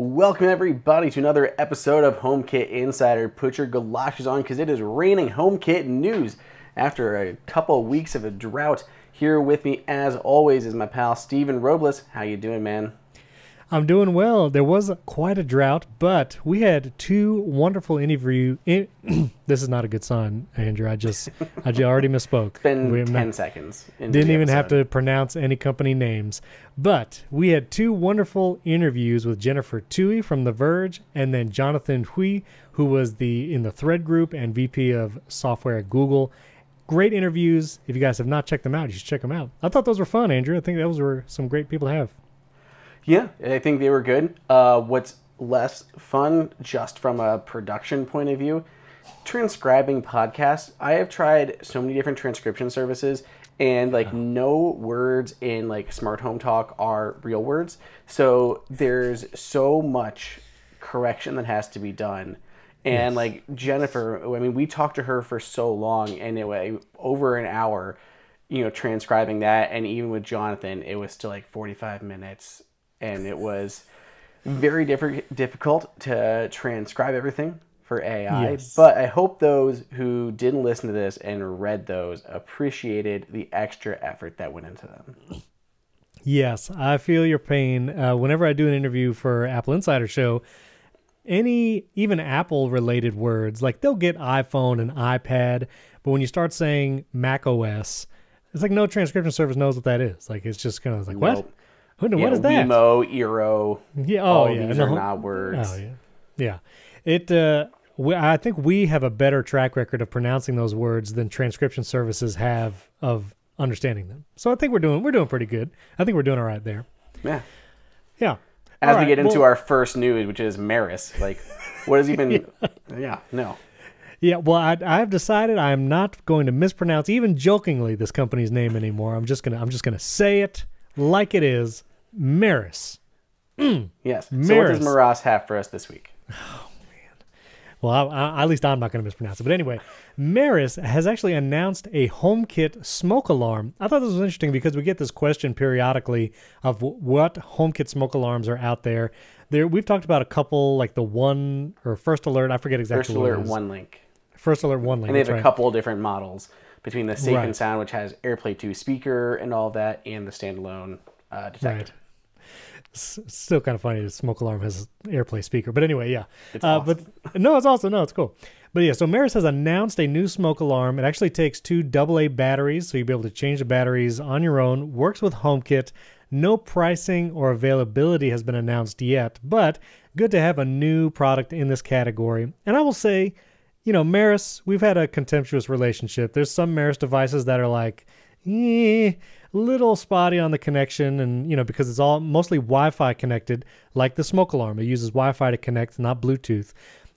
Welcome everybody to another episode of HomeKit Insider. Put your galoshes on because it is raining HomeKit news. After a couple weeks of a drought, here with me as always is my pal Steven Robles. How you doing, man? I'm doing well. There was quite a drought, but we had two wonderful interviews. This is not a good sign, Andrew. I already misspoke. It's been 10 seconds. Didn't even have to pronounce any company names. But we had two wonderful interviews with Jennifer Tui from The Verge and then Jonathan Hui, who was in the Thread group and VP of software at Google. Great interviews. If you guys have not checked them out, you should check them out. I thought those were fun, Andrew. I think those were some great people to have. Yeah, I think they were good. What's less fun, just from a production point of view, transcribing podcasts. I have tried so many different transcription services, and no words in Smart Home Talk are real words. So there's so much correction that has to be done. And Yes. Jennifer, I mean, we talked to her for so long, and it was over an hour, transcribing that. And even with Jonathan, it was still 45 minutes. And it was very difficult to transcribe everything for AI. Yes. But I hope those who didn't listen to this and read those appreciated the extra effort that went into them. Yes, I feel your pain. Whenever I do an interview for Apple Insider Show, even Apple-related words, they'll get iPhone and iPad, but when you start saying Mac OS, it's no transcription service knows what that is. It's just kind of what? Nope. What is that? Wemo, Eero. Yeah. All these are not words. Oh yeah. Yeah. I think we have a better track record of pronouncing those words than transcription services have of understanding them. So I think we're doing pretty good. I think we're doing all right there. Yeah. Yeah. As we get into our first news, which is Meross. What is even? No. Yeah, well, I've decided I am not going to mispronounce even jokingly this company's name anymore. I'm just gonna say it like it is. Meross. Yes. Meross. So what does Meross have for us this week? Oh, man. Well, at least I'm not going to mispronounce it. But anyway, Meross has actually announced a HomeKit smoke alarm. I thought this was interesting because we get this question periodically of what HomeKit smoke alarms are out there. We've talked about a couple, like the One or First Alert. I forget exactly what it is. First Alert One Link. First Alert One Link. And they have a couple of different models between the Safe and Sound, which has AirPlay 2 speaker and all that, and the standalone Detector. Right. Still kind of funny. The smoke alarm has AirPlay speaker, but anyway, yeah. It's awesome. But no, it's awesome. No, it's cool. But yeah, so Meross has announced a new smoke alarm. It actually takes two AA batteries, so you'll be able to change the batteries on your own. Works with HomeKit. No pricing or availability has been announced yet, but good to have a new product in this category. And I will say, Meross, we've had a contemptuous relationship. There's some Meross devices that are little spotty on the connection, and because it's all mostly Wi-Fi connected, like the smoke alarm. It uses Wi-Fi to connect, not Bluetooth.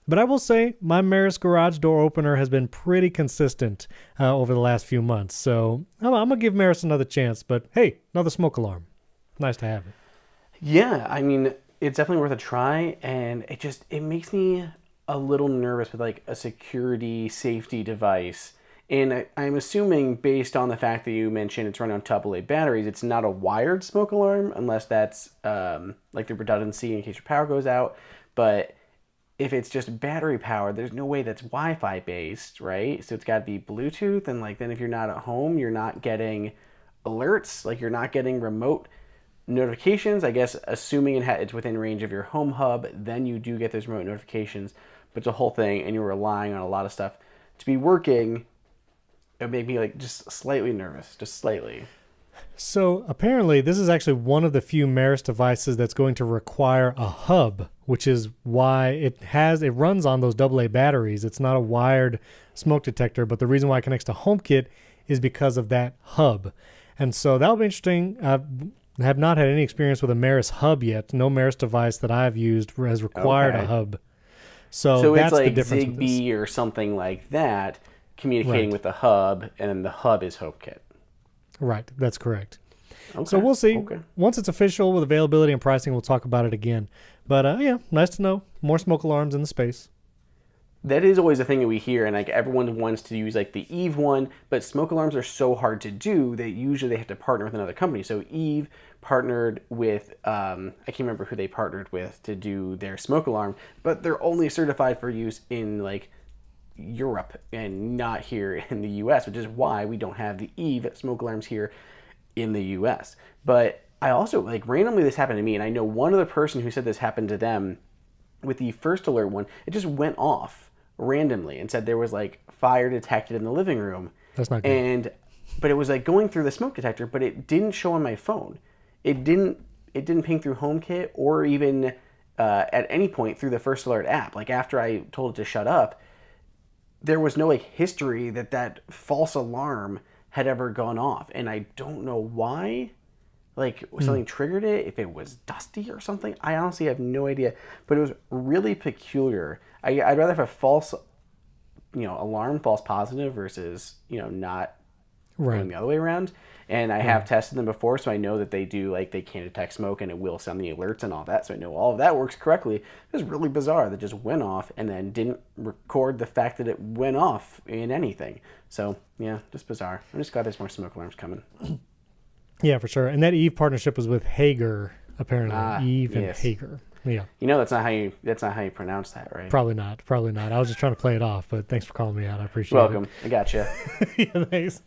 But I will say my Meross garage door opener has been pretty consistent over the last few months. So I'm gonna give Meross another chance. But hey, another smoke alarm. Nice to have it. Yeah, I mean, it's definitely worth a try, and it makes me a little nervous with a security safety device. And I'm assuming, based on the fact that you mentioned it's running on AA batteries, it's not a wired smoke alarm, unless that's the redundancy in case your power goes out. But if it's just battery powered, there's no way that's Wi-Fi based, right? So it's got to be Bluetooth, and then if you're not at home, you're not getting alerts, you're not getting remote notifications. I guess assuming it's within range of your home hub, then you do get those remote notifications. But it's a whole thing, and you're relying on a lot of stuff to be working. It made me just slightly nervous, just slightly. So apparently this is actually one of the few Meross devices that's going to require a hub, which is why it runs on those AA batteries. It's not a wired smoke detector, but the reason why it connects to HomeKit is because of that hub. And so that'll be interesting. I have not had any experience with a Meross hub yet. No Meross device that I've used has required a hub. So that's it's the difference with this. Zigbee or something like that, communicating with the hub, and then the hub is HomeKit. Right, that's correct. Okay. So we'll see. Okay. Once it's official with availability and pricing, we'll talk about it again. But yeah, nice to know. More smoke alarms in the space. that is always a thing that we hear, and like everyone wants to use like the Eve one, but smoke alarms are so hard to do that usually they have to partner with another company. So Eve partnered with I can't remember who they partnered with to do their smoke alarm, but they're only certified for use in like Europe and not here in the US, which is why we don't have the Eve smoke alarms here in the US. But I also, like, randomly this happened to me, and I know one other person who said this happened to them with the first alert one. It just went off randomly and said there was like fire detected in the living room. That's not good. But it was like going through the smoke detector, but it didn't show on my phone. It didn't ping through HomeKit or even at any point through the first alert app. Like after I told it to shut up, there was no like history that false alarm had ever gone off, and I don't know why. Like something triggered it, if it was dusty or something. I honestly have no idea, but it was really peculiar. I'd rather have a false, alarm, false positive versus, not going the other way around. And I have tested them before, so I know that they do, like, they can detect smoke and it will send the alerts and all that. So I know all of that works correctly. It was really bizarre that just went off and then didn't record the fact that it went off in anything. So yeah, just bizarre. I'm just glad there's more smoke alarms coming. Yeah, for sure. And that Eve partnership was with Hager, apparently. Eve and Hager. Yeah. That's not how you pronounce that, right? Probably not. I was just trying to play it off, but thanks for calling me out. I appreciate Welcome. it. I gotcha. Yeah, thanks.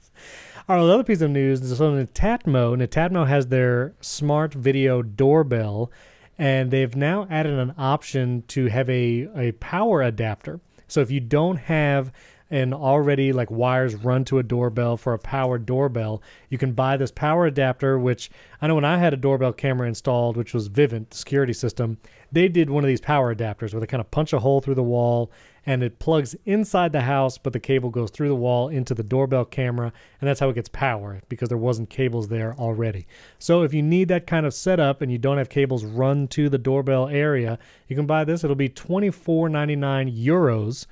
All right, well, the other piece of news is so Netatmo has their smart video doorbell, and they've now added an option to have a power adapter. So if you don't have and already like wires run to a doorbell for a powered doorbell, you can buy this power adapter, which I know when I had a doorbell camera installed, which was Vivint, the security system, they did one of these power adapters where they kind of punch a hole through the wall and it plugs inside the house, but the cable goes through the wall into the doorbell camera, and that's how it gets power because there wasn't cables there already. So if you need that kind of setup and you don't have cables run to the doorbell area, you can buy this. It'll be €24.99,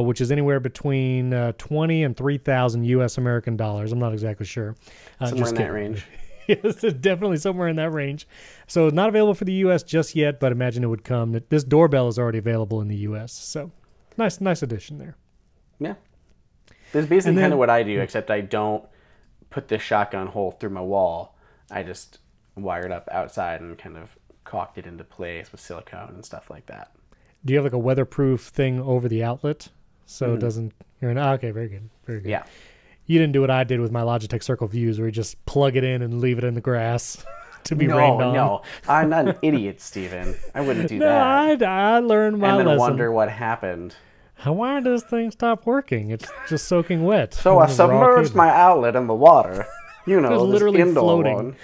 which is anywhere between 20 and 3,000 US American dollars. I'm not exactly sure. Somewhere in that range. Yes, definitely somewhere in that range. So not available for the US just yet, but imagine it would come. This doorbell is already available in the US. So nice addition there. Yeah. This is basically kind of what I do, except I don't put the shotgun hole through my wall. I just wire it up outside and kind of caulked it into place with silicone and stuff like that. Do you have like a weatherproof thing over the outlet so it doesn't? Okay, very good, very good. Yeah. You didn't do what I did with my Logitech Circle Views, where you just plug it in and leave it in the grass to be rained on. No, I'm not an idiot, Steven. I wouldn't do that. I learned my lesson. And then wonder what happened. Why does this thing stop working? It's just soaking wet. So I submerged my outlet in the water. It was literally floating. One.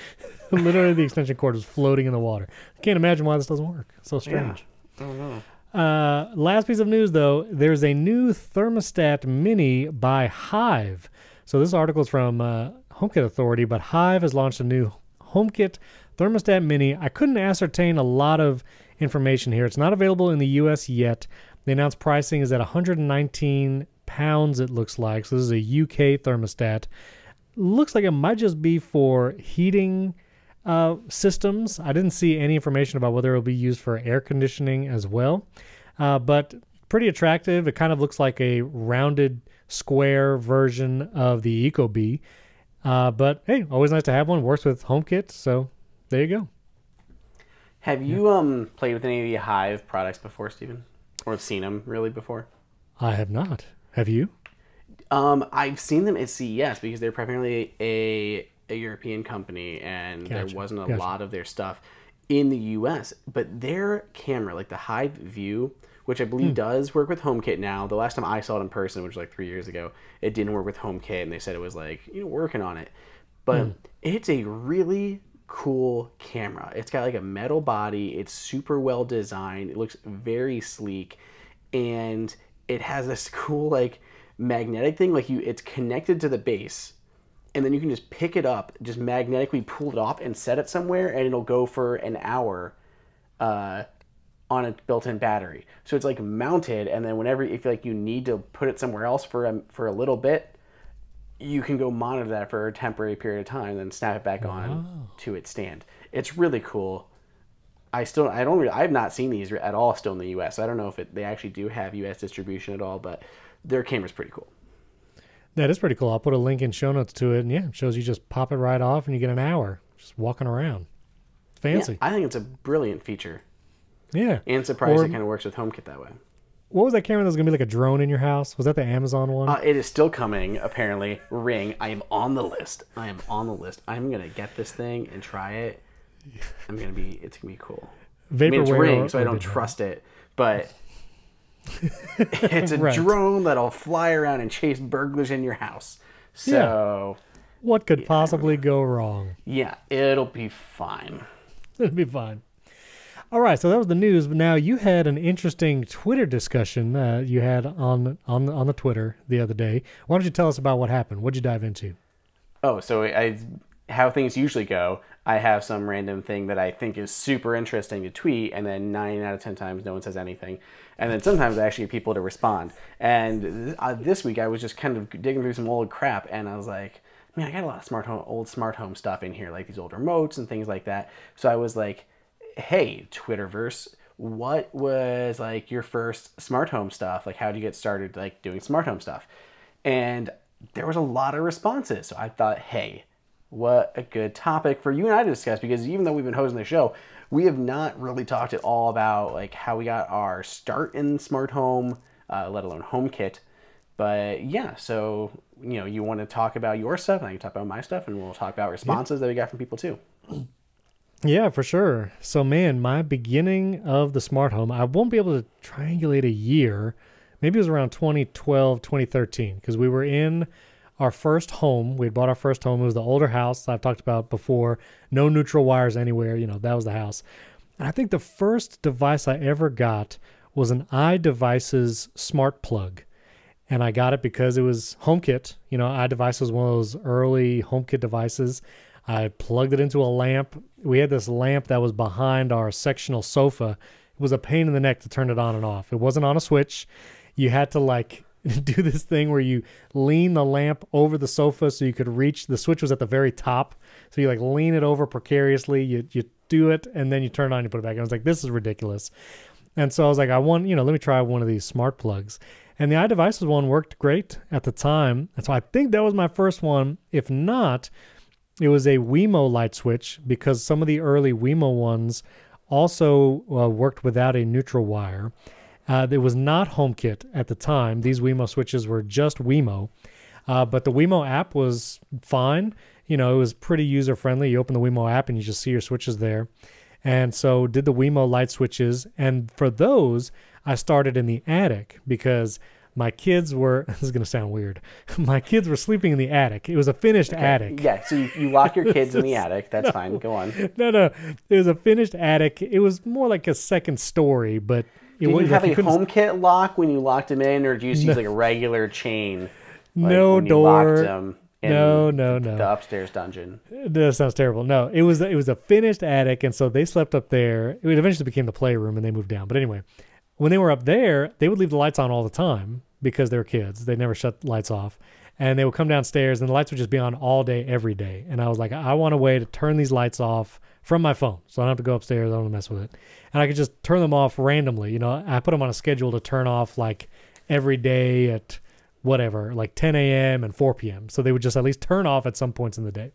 Literally, the extension cord was floating in the water. I can't imagine why this doesn't work. It's so strange. Yeah. I don't know. Last piece of news, though, there's a new thermostat mini by Hive. So this article is from HomeKit Authority, but Hive has launched a new HomeKit Thermostat Mini. I couldn't ascertain a lot of information here. It's not available in the U.S. yet. The announced pricing is at £119, it looks like. So this is a UK thermostat. Looks like it might just be for heating systems. I didn't see any information about whether it will be used for air conditioning as well. But pretty attractive. It kind of looks like a rounded square version of the Ecobee. But hey, always nice to have one. Works with HomeKit, so there you go. Have you played with any of the Hive products before, Stephen? Or seen them really before? I have not. Have you? I've seen them at CES because they're primarily a European company, and there wasn't a lot of their stuff in the US. But their camera, like the Hive View, which I believe does work with HomeKit now. The last time I saw it in person, which was like 3 years ago, it didn't work with HomeKit, and they said it was like, working on it. But it's a really cool camera. It's got like a metal body. It's super well designed. It looks very sleek, and it has this cool like magnetic thing. Like it's connected to the base, and then you can just pick it up, just magnetically pull it off and set it somewhere, and it'll go for an hour on a built-in battery. So it's like mounted, and then whenever if like you need to put it somewhere else for a little bit, you can go monitor that for a temporary period of time, then snap it back on to its stand. It's really cool. I've not seen these at all still in the U.S. So I don't know if they actually do have U.S. distribution at all, but their camera's pretty cool. That is pretty cool. I'll put a link in show notes to it, and yeah, it shows you just pop it right off and you get an hour just walking around. Fancy. Yeah, I think it's a brilliant feature. Yeah. And surprised it kind of works with HomeKit that way. What was that camera that was going to be like a drone in your house? Was that the Amazon one? It is still coming, apparently. Ring. I am on the list. I'm going to get this thing and try it. It's going to be cool. Vaporware, it's Ring, so I don't trust it, but it's a drone that'll fly around and chase burglars in your house. So, what could possibly go wrong? Yeah, it'll be fine. It'll be fine. All right, so that was the news. But now you had an interesting Twitter discussion you had on the Twitter the other day. Why don't you tell us about what happened? What'd you dive into? Oh, so how things usually go. I have some random thing that I think is super interesting to tweet, and then 9 out of 10 times no one says anything. And then sometimes I actually get people to respond. And this week I was just kind of digging through some old crap, and I was like, man, I got a lot of old smart home stuff in here, like these old remotes and things like that. So I was like, hey, Twitterverse, what was like your first smart home stuff? Like, how did you get started like doing smart home stuff? And there was a lot of responses. So I thought, hey, what a good topic for you and I to discuss, because even though we've been hosting the show, we have not really talked at all about like how we got our start in smart home, let alone HomeKit. But yeah, so you want to talk about your stuff, and I can talk about my stuff, and we'll talk about responses that we got from people too. Yeah, for sure. So, man, my beginning of the smart home, I won't be able to triangulate a year. Maybe it was around 2012, 2013, because we were in our first home. We had bought our first home. It was the older house I've talked about before. No neutral wires anywhere. That was the house. And I think the first device I ever got was an iDevices smart plug. And I got it because it was HomeKit. iDevices was one of those early HomeKit devices. I plugged it into a lamp. We had this lamp that was behind our sectional sofa. It was a pain in the neck to turn it on and off. It wasn't on a switch. You had to do this thing where you lean the lamp over the sofa so you could reach. The switch was at the very top. So you lean it over precariously. You do it, and then you turn it on, you put it back. I was like, this is ridiculous. And so I was like, let me try one of these smart plugs. And the iDevices one worked great at the time. And so I think that was my first one. If not, it was a Wemo light switch, because some of the early Wemo ones also worked without a neutral wire. It was not HomeKit at the time. These Wemo switches were just Wemo. But the Wemo app was fine. It was pretty user-friendly. You open the Wemo app and you just see your switches there. And so did the Wemo light switches. And for those, I started in the attic because my kids were, this is going to sound weird, my kids were sleeping in the attic. It was a finished attic. Yeah, so you lock your kids in the attic. That's fine. Go on. No. It was a finished attic. It was more like a second story, but... Did you have a HomeKit lock when you locked them in, or did you just use a regular chain? No door. Locked them in no. the upstairs dungeon. That sounds terrible. No, it was a finished attic, and so they slept up there. It eventually became the playroom, and they moved down. But anyway, when they were up there, they would leave the lights on all the time because they were kids. They never shut lights off. And they would come downstairs, and the lights would just be on all day, every day. And I was like, I want a way to turn these lights off from my phone, so I don't have to go upstairs. I don't want to mess with it. And I could just turn them off randomly. I put them on a schedule to turn off every day at whatever, 10 a.m. and 4 p.m. So they would just at least turn off at some points in the day.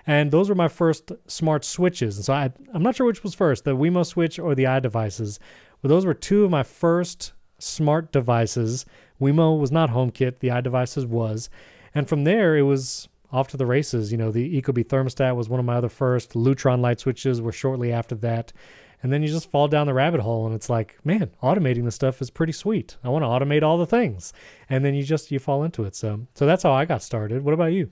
And those were my first smart switches. And so I'm not sure which was first, the Wemo switch or the iDevices. But those were two of my first smart devices. Wemo was not HomeKit. The iDevices was. And from there, it was off to the races. The Ecobee Thermostat was one of my other first. Lutron light switches were shortly after that. And then you just fall down the rabbit hole, and it's like, man, automating this stuff is pretty sweet. I want to automate all the things. And then you fall into it. So that's how I got started. What about you?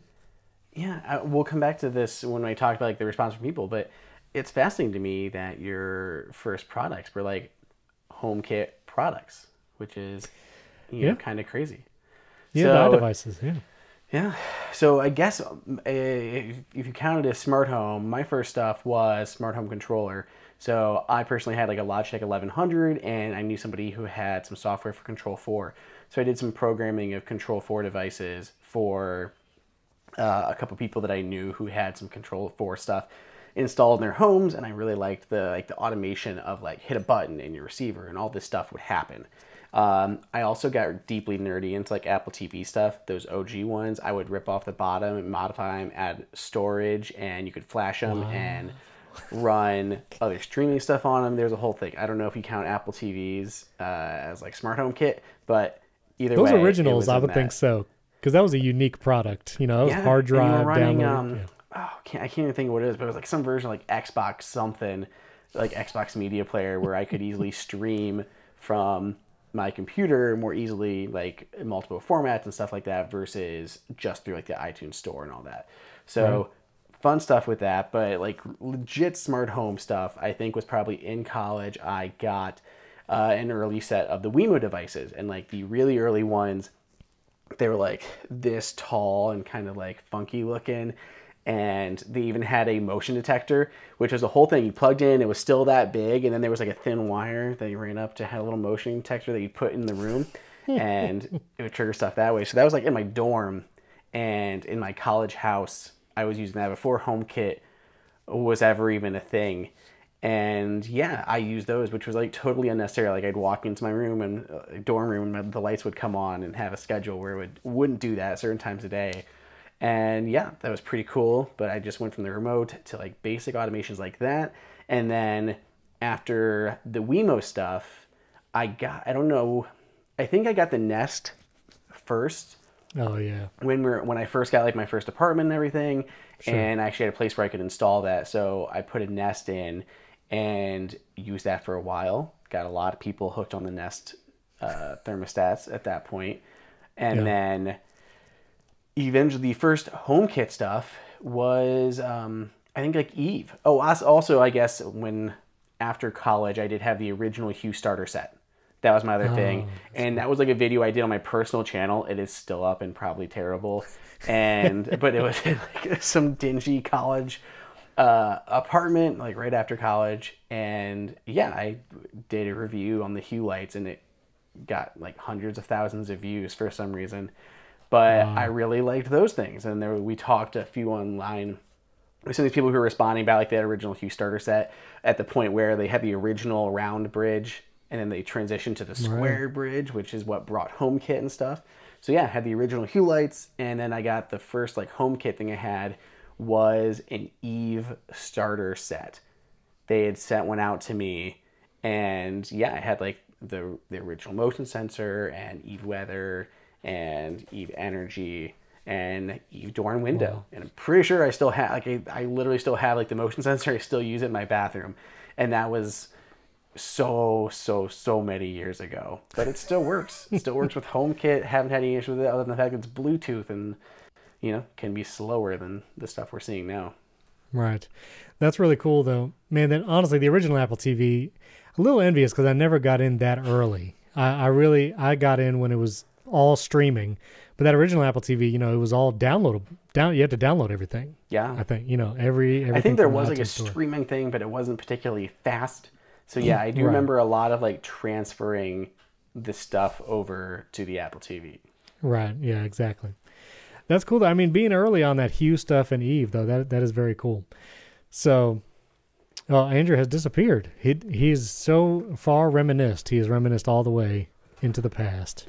Yeah, we'll come back to this when we talk about the response from people, but it's fascinating to me that your first products were HomeKit products, which is kind of crazy. Yeah, the iDevices, yeah. Yeah. So I guess if you counted as smart home, my first stuff was smart home controller. So I personally had a Logitech 1100, and I knew somebody who had some software for Control 4. So I did some programming of Control 4 devices for a couple people that I knew who had some Control 4 stuff. installed in their homes, and I really liked the automation of like hit a button in your receiver and all this stuff would happen. I also got deeply nerdy into like Apple TV stuff. Those OG ones, I would rip off the bottom and modify them, add storage, and you could flash them and run other streaming stuff on them. There's a whole thing. I don't know if you count Apple TVs as like smart home kit, but either way, those originals, I would think so, because that was a unique product. You know, it was hard drive, and you were running, download. I can't even think of what it is, but it was like some version of like Xbox something, like Xbox Media Player, where I could easily stream from my computer more easily, like in multiple formats and stuff like that, versus just through like the iTunes store and all that. So fun stuff with that, but like legit smart home stuff, I think was probably in college. I got an early set of the Wemo devices, and like the really early ones, they were like this tall and kind of like funky looking. And they even had a motion detector, which was a whole thing. You plugged in, it was still that big, and then there was like a thin wire that you ran up to have a little motion detector that you put in the room, and it would trigger stuff that way. So that was like in my dorm and in my college house. I was using that before HomeKit was ever even a thing. And yeah, I used those, which was like totally unnecessary. Like I'd walk into my room and dorm room and the lights would come on and have a schedule where it wouldn't do that at certain times of day. And yeah, that was pretty cool, but I just went from the remote to like basic automations like that. And then after the Wemo stuff, I don't know, I think I got the Nest first. Oh yeah. When I first got like my first apartment and everything, and I actually had a place where I could install that. So I put a Nest in and used that for a while. Got a lot of people hooked on the Nest thermostats at that point. And then eventually the first HomeKit stuff was I think like Eve. Oh, also I guess when after college I did have the original Hue starter set. That was my other thing, and that was like a video I did on my personal channel. It is still up and probably terrible, but it was like some dingy college apartment like right after college, and yeah, I did a review on the Hue lights and it got like hundreds of thousands of views for some reason. But I really liked those things, and we talked a few online with some of these people who were responding about like that original Hue starter set at the point where they had the original round bridge and then they transitioned to the square bridge, which is what brought HomeKit and stuff. So yeah, I had the original Hue lights, and then I got the first like HomeKit thing I had was an Eve starter set. They had sent one out to me, and yeah, I had like the original motion sensor and Eve weather and Eve energy and Eve door and window. And I'm pretty sure I still have like I literally still have like the motion sensor. I still use it in my bathroom, and that was so many years ago, but it still works. It still works with HomeKit. Haven't had any issues with it other than the fact that it's Bluetooth and can be slower than the stuff we're seeing now. Right. That's really cool though, man. Then honestly, the original Apple TV, a little envious because I never got in that early. I got in when it was all streaming, but that original Apple TV, it was all downloadable. You had to download everything. Yeah, I think everything. I think there was like a streaming thing, but it wasn't particularly fast. So yeah, I do remember a lot of like transferring the stuff over to the Apple TV. Right. Yeah, exactly. That's cool. I mean, being early on that Hue stuff and Eve though, that is very cool. So, Andrew has disappeared. He's so far reminisced. He has reminisced all the way into the past.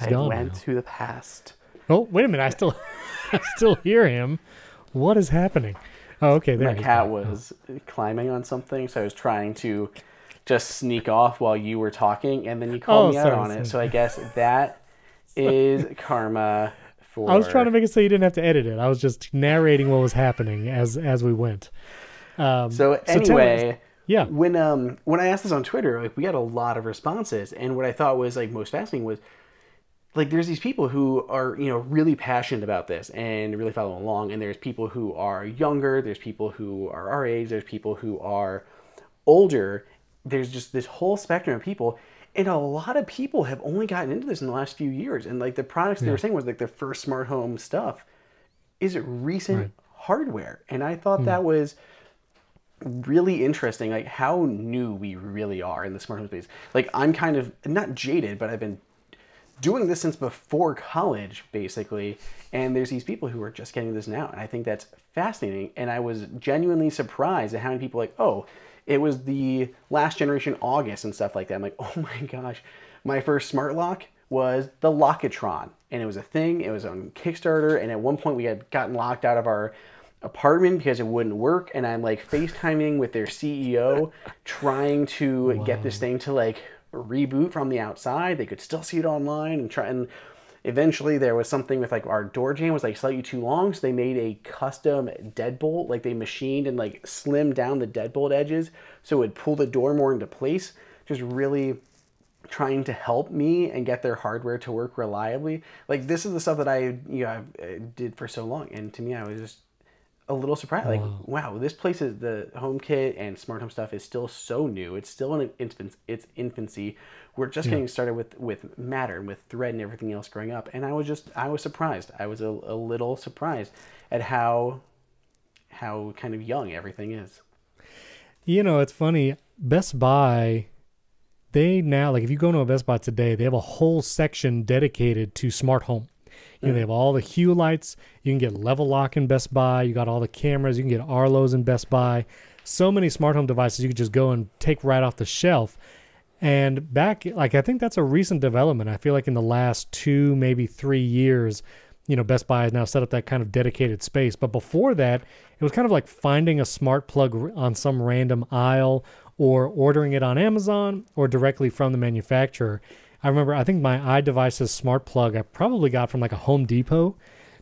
I went to the past. Oh, wait a minute. I still hear him. What is happening? Oh, okay. There my cat was climbing on something, so I was trying to just sneak off while you were talking, and then you called me out on it. So I guess that is karma for... I was trying to make it so you didn't have to edit it. I was just narrating what was happening as we went. So anyway, yeah. When I asked this on Twitter, like we got a lot of responses, and what I thought was like most fascinating was like there's these people who are really passionate about this and really follow along, and there's people who are younger, there's people who are our age, there's people who are older. There's just this whole spectrum of people, and a lot of people have only gotten into this in the last few years. And like the products they were saying was like their first smart home stuff is recent hardware, and I thought that was really interesting, like how new we really are in the smart home space. Like I'm kind of not jaded, but I've been doing this since before college, basically. And there's these people who are just getting this now. And I think that's fascinating. And I was genuinely surprised at how many people like, oh, it was the last generation August and stuff like that. I'm like, oh my gosh, my first smart lock was the Lockatron. And it was a thing. It was on Kickstarter. And at one point we had gotten locked out of our apartment because it wouldn't work. And I'm like FaceTiming with their CEO, trying to get this thing to like reboot from the outside. They could still see it online and try. And eventually there was something with like our door jamb was like slightly too long. So they made a custom deadbolt, like they machined and like slimmed down the deadbolt edges so it would pull the door more into place. Just really trying to help me and get their hardware to work reliably. Like this is the stuff that I did for so long. And to me, I was just a little surprised. Like, wow, this place is the HomeKit and smart home stuff is still so new. It's still in its infancy. We're just getting started with Matter and with Thread and everything else growing up. And I was surprised. I was a little surprised at how kind of young everything is. You know, it's funny. Best Buy, they now, like if you go to a Best Buy today, they have a whole section dedicated to smart home. You know, they have all the Hue lights. You can get level lock in Best Buy. You got all the cameras. You can get Arlo's in Best Buy. So many smart home devices you could just go and take right off the shelf. And back, like I think that's a recent development. I feel like in the last 2, maybe 3 years, you know, Best Buy has now set up that kind of dedicated space. But before that, it was kind of like finding a smart plug on some random aisle or ordering it on Amazon or directly from the manufacturer. I remember, I think my iDevices smart plug I probably got from like a Home Depot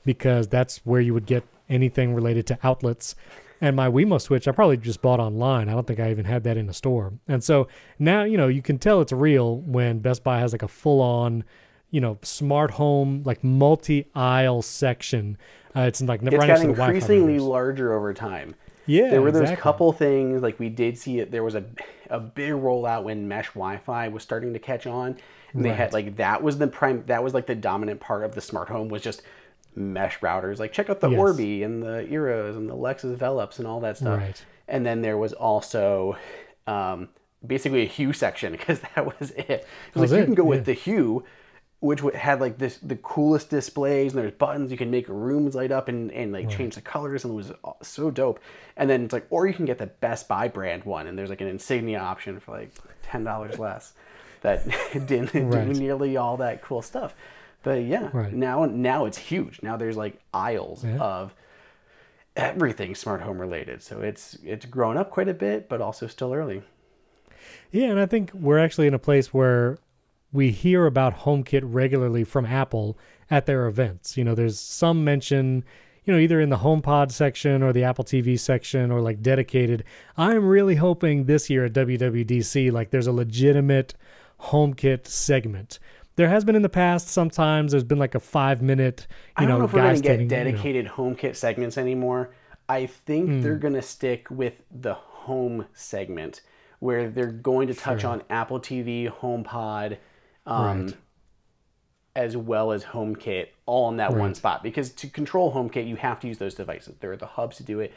because that's where you would get anything related to outlets. And my Wemo switch, I probably just bought online. I don't think I even had that in a store. And so now, you know, you can tell it's real when Best Buy has like a full-on, you know, smart home, like multi-aisle section. It's like right next to the Wi-Fi increasingly routers. Larger over time. Yeah, there were those exactly. couple things, like we did see it. There was a big rollout when mesh Wi-Fi was starting to catch on. And they had like, that was like the dominant part of the smart home was just mesh routers. Like check out the Orbi and the Eros and the Lexus Velops and all that stuff. Right. And then there was also basically a Hue section because that was it. It was like you can go with the Hue, which had like the coolest displays, and there's buttons you can make rooms light up and like change the colors, and it was so dope. And then it's like, or you can get the Best Buy brand one, and there's like an insignia option for like $10 less that didn't do nearly all that cool stuff. But now it's huge. Now there's like aisles of everything smart home related. So it's grown up quite a bit, but also still early. Yeah, and I think we're actually in a place where we hear about HomeKit regularly from Apple at their events. You know, there's some mention, you know, either in the HomePod section or the Apple TV section or like dedicated. I'm really hoping this year at WWDC, like there's a legitimate HomeKit segment. There has been in the past, sometimes there's been like a 5-minute, I don't know if we're going to get dedicated HomeKit segments anymore. I think they're going to stick with the home segment where they're going to touch on Apple TV, HomePod, as well as HomeKit, all in that one spot. Because to control HomeKit, you have to use those devices. They're the hubs to do it.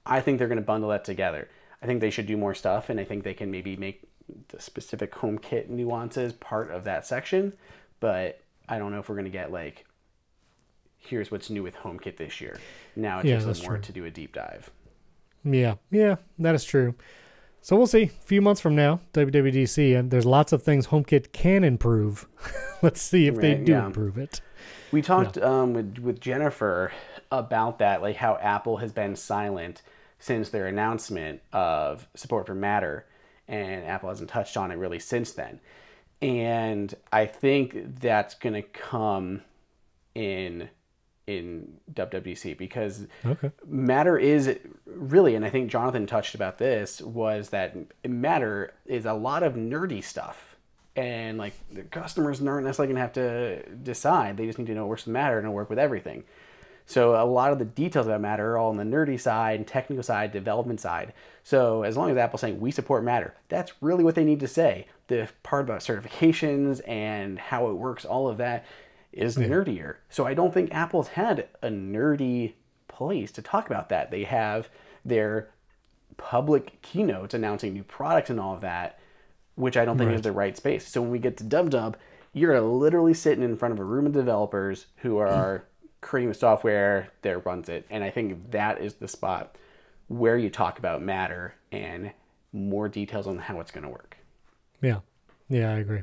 I think they're going to bundle that together. I think they should do more stuff, and I think they can maybe make the specific HomeKit nuances part of that section. But I don't know if we're going to get like, here's what's new with HomeKit this year. Now it's just more to do a deep dive. Yeah, that is true. So we'll see. A few months from now, WWDC, and there's lots of things HomeKit can improve. Let's see if they do improve it. We talked with Jennifer about that, like how Apple has been silent since their announcement of support for Matter, and Apple hasn't touched on it really since then. And I think that's going to come in WWDC because Matter is really, and I think Jonathan touched about this, was that Matter is a lot of nerdy stuff. And like the customers aren't necessarily going to have to decide. They just need to know it works with Matter and it'll work with everything. So a lot of the details about Matter are all on the nerdy side, and technical side, development side. So as long as Apple's saying we support Matter, that's really what they need to say. The part about certifications and how it works, all of that is nerdier. So I don't think Apple's had a nerdy place to talk about that. They have their public keynotes announcing new products and all of that, which I don't think is the right space. So when we get to DubDub, You're literally sitting in front of a room of developers who are creating the software that runs it. And I think that is the spot where you talk about matter and more details on how it's going to work. Yeah. Yeah, I agree.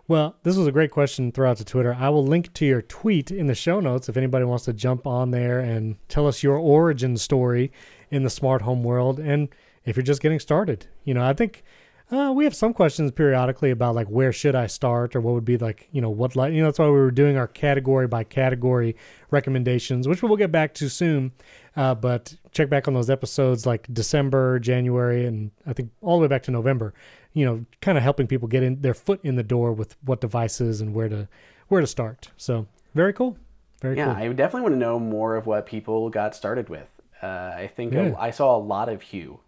Well, this was a great question throughout to Twitter. I will link to your tweet in the show notes if anybody wants to jump on there and tell us your origin story in the smart home world. And if you're just getting started, I think we have some questions periodically about like, where should I start, or what would be like, that's why we were doing our category by category recommendations, which we'll get back to soon. But check back on those episodes like December, January, and I think all the way back to November, kind of helping people get their foot in the door with what devices and where to start. So very cool. Very cool. Yeah, I definitely want to know more of what people got started with. I think I saw a lot of Hue.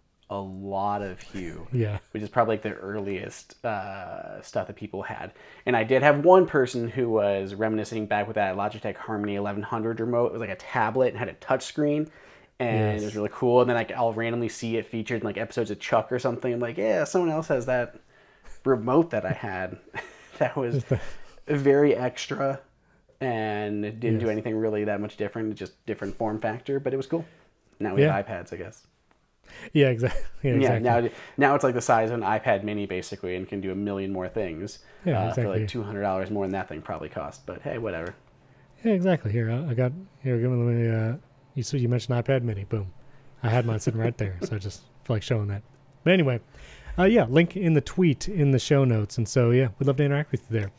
Yeah. Which is probably like the earliest stuff that people had. And I did have one person who was reminiscing back with that Logitech Harmony 1100 remote. It was like a tablet and had a touch screen. And it was really cool. And then I'll randomly see it featured in like episodes of Chuck or something. I'm like, yeah, someone else has that remote that I had. That was very extra and it didn't do anything really that much different. Just different form factor, but it was cool. Now we have iPads, I guess. Yeah, exactly. Yeah, now it's like the size of an iPad mini basically and can do a million more things. Yeah, exactly. For like $200 more than that thing probably cost. But hey, whatever. Yeah, exactly. Here, give me you mentioned iPad mini. Boom. I had mine sitting right there, so I just feel like showing that. But anyway, link in the tweet in the show notes. And so, we'd love to interact with you there.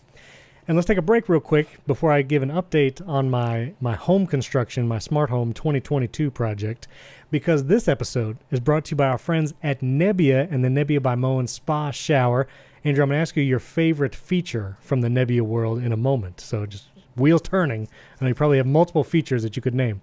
And let's take a break real quick before I give an update on my home construction, my Smart Home 2022 project, because this episode is brought to you by our friends at Nebbia and the Nebbia by Moen Spa Shower. Andrew, I'm going to ask you your favorite feature from the Nebbia world in a moment. So just wheels turning. I know you probably have multiple features that you could name.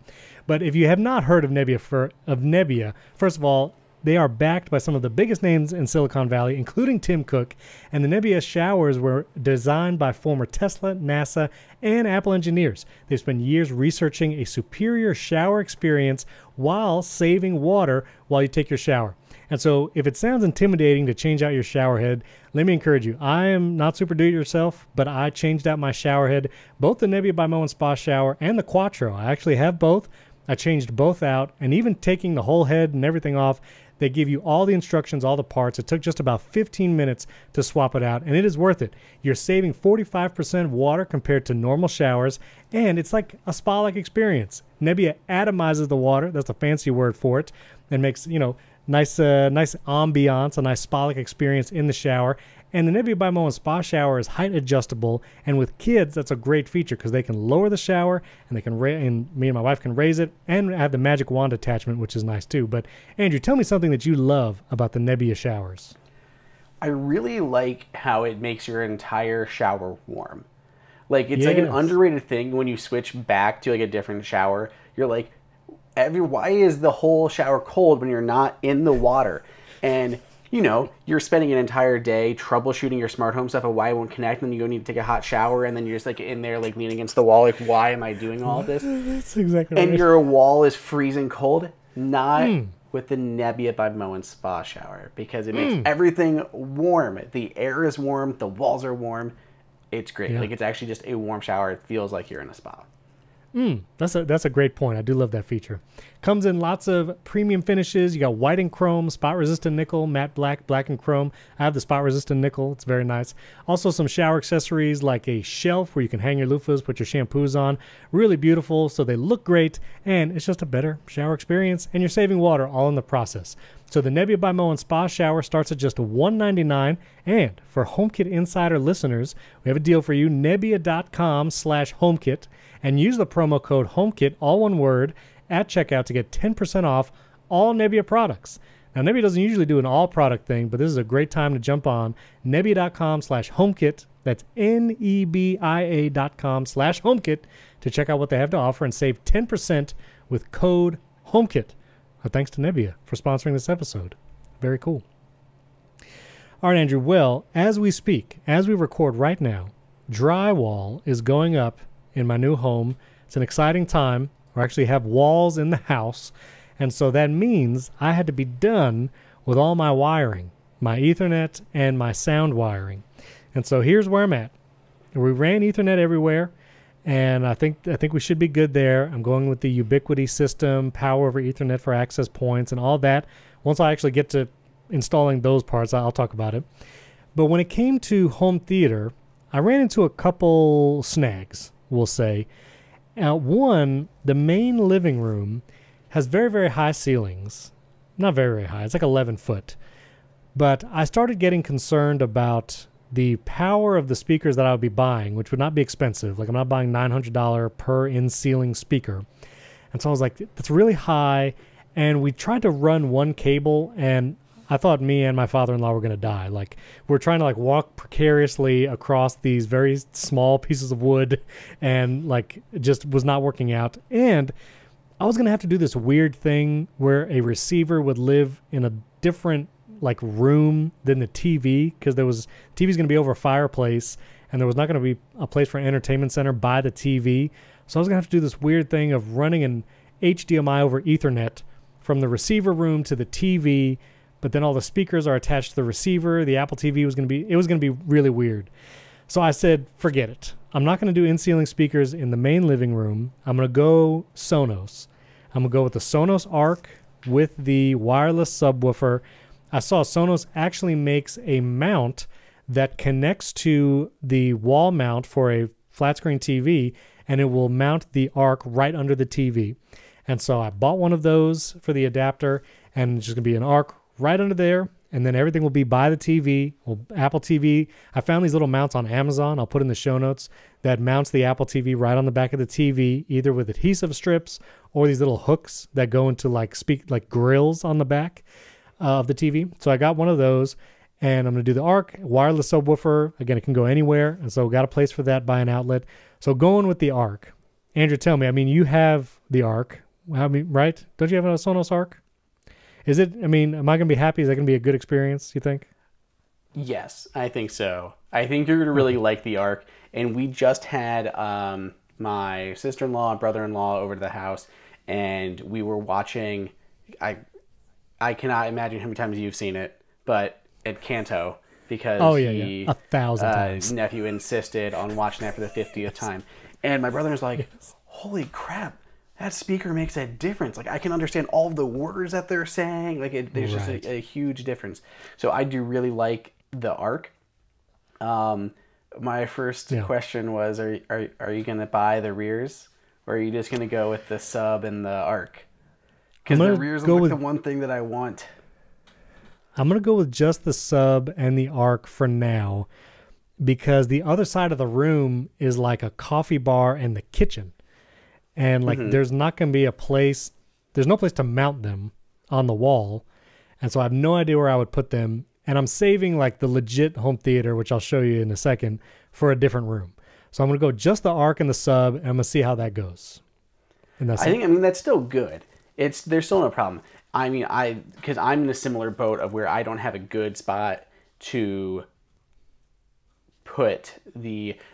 But if you have not heard of Nebbia, first of all, they are backed by some of the biggest names in Silicon Valley, including Tim Cook, and the Nebbia showers were designed by former Tesla, NASA, and Apple engineers. They've spent years researching a superior shower experience while saving water while you take your shower. And so if it sounds intimidating to change out your shower head, let me encourage you. I am not super do-it-yourself, but I changed out my shower head, both the Nebbia by Moen Spa Shower and the Quattro. I actually have both. I changed both out, and even taking the whole head and everything off, they give you all the instructions, all the parts. It took just about 15 minutes to swap it out, and it is worth it. You're saving 45% water compared to normal showers, and it's like a spa-like experience. Nebbia atomizes the water, that's a fancy word for it, and makes, nice ambiance, a nice spa-like experience in the shower. And the Nebbia by Moen Spa Shower is height adjustable, and with kids, that's a great feature because they can lower the shower, and they can and me and my wife can raise it, and have the magic wand attachment, which is nice too. But Andrew, tell me something that you love about the Nebbia showers. I really like how it makes your entire shower warm. Like it's like an underrated thing when you switch back to like a different shower. You're like, why is the whole shower cold when you're not in the water? And you're spending an entire day troubleshooting your smart home stuff of why it won't connect, and then you go need to take a hot shower, and then you're just like in there like leaning against the wall, like, why am I doing all this? That's exactly right. And your wall is freezing cold. Not with the Nebbia by Moen Spa Shower, because it makes everything warm. The air is warm, the walls are warm. It's great. Like it's actually just a warm shower. It feels like you're in a spa. That's a great point. I do love that feature. Comes in lots of premium finishes. You got white and chrome, spot resistant nickel, matte black, black and chrome. I have the spot resistant nickel. It's very nice. Also some shower accessories like a shelf where you can hang your loofahs, put your shampoos on. Really beautiful, so they look great, and it's just a better shower experience, and you're saving water all in the process. So the Nebbia by Moen Spa Shower starts at just $199, and for HomeKit Insider listeners, we have a deal for you, Nebbia.com/HomeKit, and use the promo code HomeKit, all one word, at checkout to get 10% off all Nebbia products. Now, Nebbia doesn't usually do an all product thing, but this is a great time to jump on Nebbia.com/HomeKit. That's Nebia.com/HomeKit to check out what they have to offer and save 10% with code HomeKit. Thanks to Nebbia for sponsoring this episode. Very cool. All right, Andrew. Well, as we speak, as we record right now, drywall is going up in my new home. It's an exciting time. We actually have walls in the house. And so that means I had to be done with all my wiring, my Ethernet and my sound wiring. And so here's where I'm at. we ran Ethernet everywhere, and I think we should be good there. I'm going with the Ubiquity system, power over Ethernet for access points, and all that. Once I actually get to installing those parts, I'll talk about it. But when it came to home theater, I ran into a couple snags, we'll say. One, the main living room has very, very high ceilings. Not very, very high. It's like 11 foot. But I started getting concerned about the power of the speakers that I would be buying, which would not be expensive. Like, I'm not buying $900 per in-ceiling speaker. And so I was like, that's really high. And we tried to run one cable, and I thought me and my father-in-law were going to die. Like, we're trying to like walk precariously across these very small pieces of wood, and like it just was not working out. And I was going to have to do this weird thing where a receiver would live in a different like room than the TV, because TV's going to be over a fireplace, and there was not going to be a place for an entertainment center by the TV. So I was going to have to do this weird thing of running an HDMI over Ethernet from the receiver room to the TV, but then all the speakers are attached to the receiver. The Apple TV was going to be really weird. So I said, forget it. I'm not going to do in-ceiling speakers in the main living room. I'm going to go Sonos. I'm going to go with the Sonos Arc with the wireless subwoofer. I saw Sonos actually makes a mount that connects to the wall mount for a flat screen TV, and it will mount the Arc right under the TV. And so I bought one of those for the adapter, and it's just going to be an Arc right under there, and then everything will be by the TV. Well, Apple TV, I found these little mounts on Amazon. I'll put in the show notes that mounts the Apple TV right on the back of the TV, either with adhesive strips or these little hooks that go into like grills on the back of the TV. So I got one of those, and I'm going to do the Arc wireless subwoofer. Again, it can go anywhere, and so got a place for that by an outlet. So going with the Arc. Andrew, tell me, I mean, you have the Arc, right? Don't you have a Sonos Arc? Is it, I mean, am I going to be happy? Is that going to be a good experience, you think? Yes, I think so. I think you're going to really like the Arc. And we just had my sister-in-law and brother-in-law over to the house, and we were watching, I cannot imagine how many times you've seen it, but at Kanto, because 1,000 times. Nephew insisted on watching that for the 50th time. And my brother was like, holy crap. That speaker makes a difference. Like, I can understand all the words that they're saying. Like, there's just a huge difference. So I do really like the Arc. My first question was, are you going to buy the rears, or are you just going to go with the sub and the Arc? Because the rears are like the one thing that I want. I'm going to go with just the sub and the Arc for now, because the other side of the room is like a coffee bar and the kitchen. And like, there's not going to be a place, there's no place to mount them on the wall. And so I have no idea where I would put them. And I'm saving like the legit home theater, which I'll show you in a second, for a different room. So I'm going to go just the Arc and the sub, and I'm going to see how that goes. And that's I mean, that's still good. There's still no problem. I mean, because I'm in a similar boat of where I don't have a good spot to put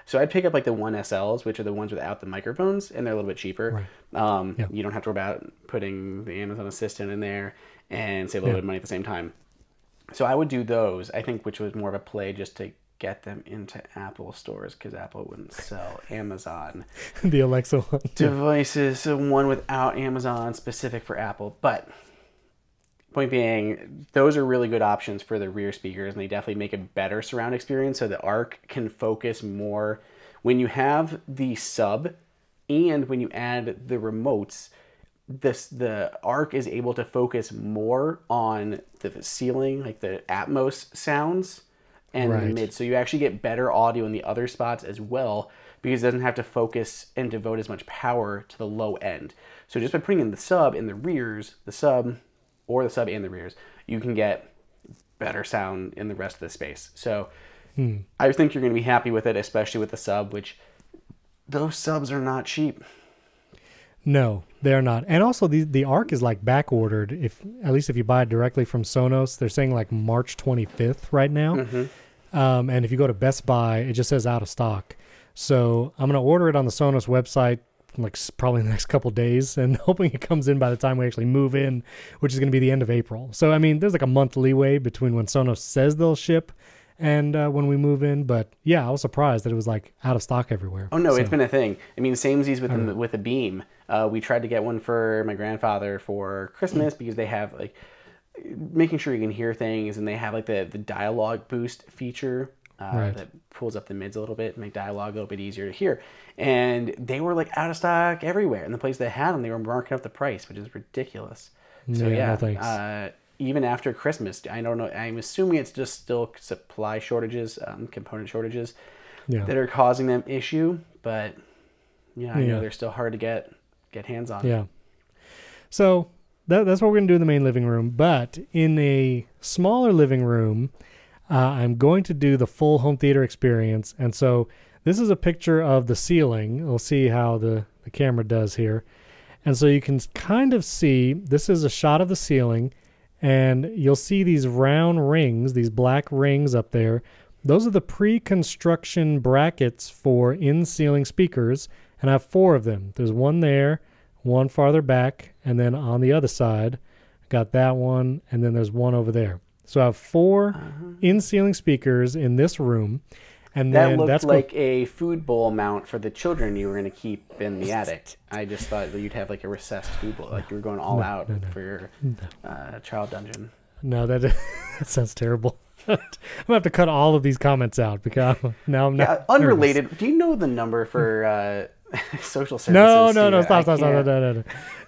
so I'd pick up like the 1SLs, which are the ones without the microphones, and they're a little bit cheaper. Right. You don't have to worry about putting the Amazon Assistant in there and save a little bit of money at the same time. So I would do those, I think, which was more of a play just to get them into Apple stores, because Apple wouldn't sell Amazon the Alexa one. Devices, so one without Amazon specific for Apple. But point being, those are really good options for the rear speakers, and they definitely make a better surround experience. So the Arc can focus more when you have the sub, and when you add the remotes. The Arc is able to focus more on the ceiling, like the Atmos sounds, and the mid. So you actually get better audio in the other spots as well, because it doesn't have to focus and devote as much power to the low end. So just by putting in the sub in the rears, the sub and the rears, you can get better sound in the rest of the space. So I think you're going to be happy with it, especially with the sub, which those subs are not cheap. No, they're not. And also the Arc is like back ordered. At least if you buy it directly from Sonos, they're saying like March 25th right now. And if you go to Best Buy, it just says out of stock. So I'm going to order it on the Sonos website like probably in the next couple days, and hoping it comes in by the time we actually move in, which is going to be the end of April. So I mean, there's like a month leeway between when Sonos says they'll ship and when we move in. But yeah, I was surprised that it was like out of stock everywhere. Oh no, So, it's been a thing. I mean, samesies with a Beam. We tried to get one for my grandfather for Christmas because they have like making sure you can hear things, and they have like the dialogue boost feature that pulls up the mids a little bit, make dialogue a little bit easier to hear. And they were like out of stock everywhere. And the place that had them, they were marking up the price, which is ridiculous. So no thanks. Even after Christmas, I don't know. I'm assuming it's just still supply shortages, component shortages that are causing them issue. But yeah, I know they're still hard to get hands on. Yeah. So that's what we're going to do in the main living room. But in a smaller living room, I'm going to do the full home theater experience. And so this is a picture of the ceiling. We'll see how the camera does here. And so you can kind of see, this is a shot of the ceiling, and you'll see these round rings, these black rings up there. Those are the pre-construction brackets for in-ceiling speakers, and I have 4 of them. There's one there, one farther back, and then on the other side, got that one, and then there's one over there. So I have 4 in-ceiling speakers in this room. And that then looked like a food bowl mount for the children you were going to keep in the attic. I just thought that you'd have like a recessed food bowl, like you were going all out for your child dungeon. No, that sounds terrible. I'm going to have to cut all of these comments out because now I'm not unrelated. nervous. Do you know the number for social services? No, stop.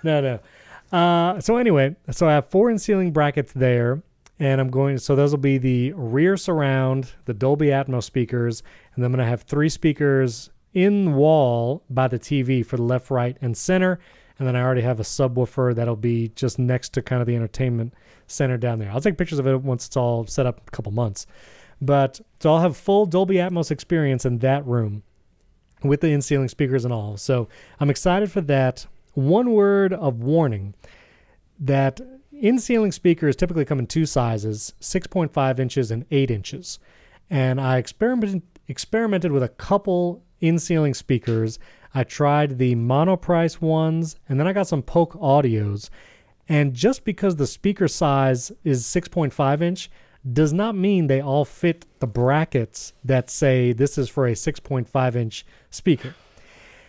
No. So anyway, so I have 4 in-ceiling brackets there. And I'm going, so those will be the rear surround, the Dolby Atmos speakers, and then I'm going to have 3 speakers in wall by the TV for the left, right, and center. And then I already have a subwoofer that'll be just next to kind of the entertainment center down there. I'll take pictures of it once it's all set up in a couple months. But so I'll have full Dolby Atmos experience in that room with the in-ceiling speakers and all. So I'm excited for that. One word of warning that in-ceiling speakers typically come in 2 sizes, 6.5 inches and 8 inches. And I experimented with a couple in-ceiling speakers. I tried the monoprice ones, and then I got some Polk Audios. And just because the speaker size is 6.5 inch does not mean they all fit the brackets that say this is for a 6.5 inch speaker.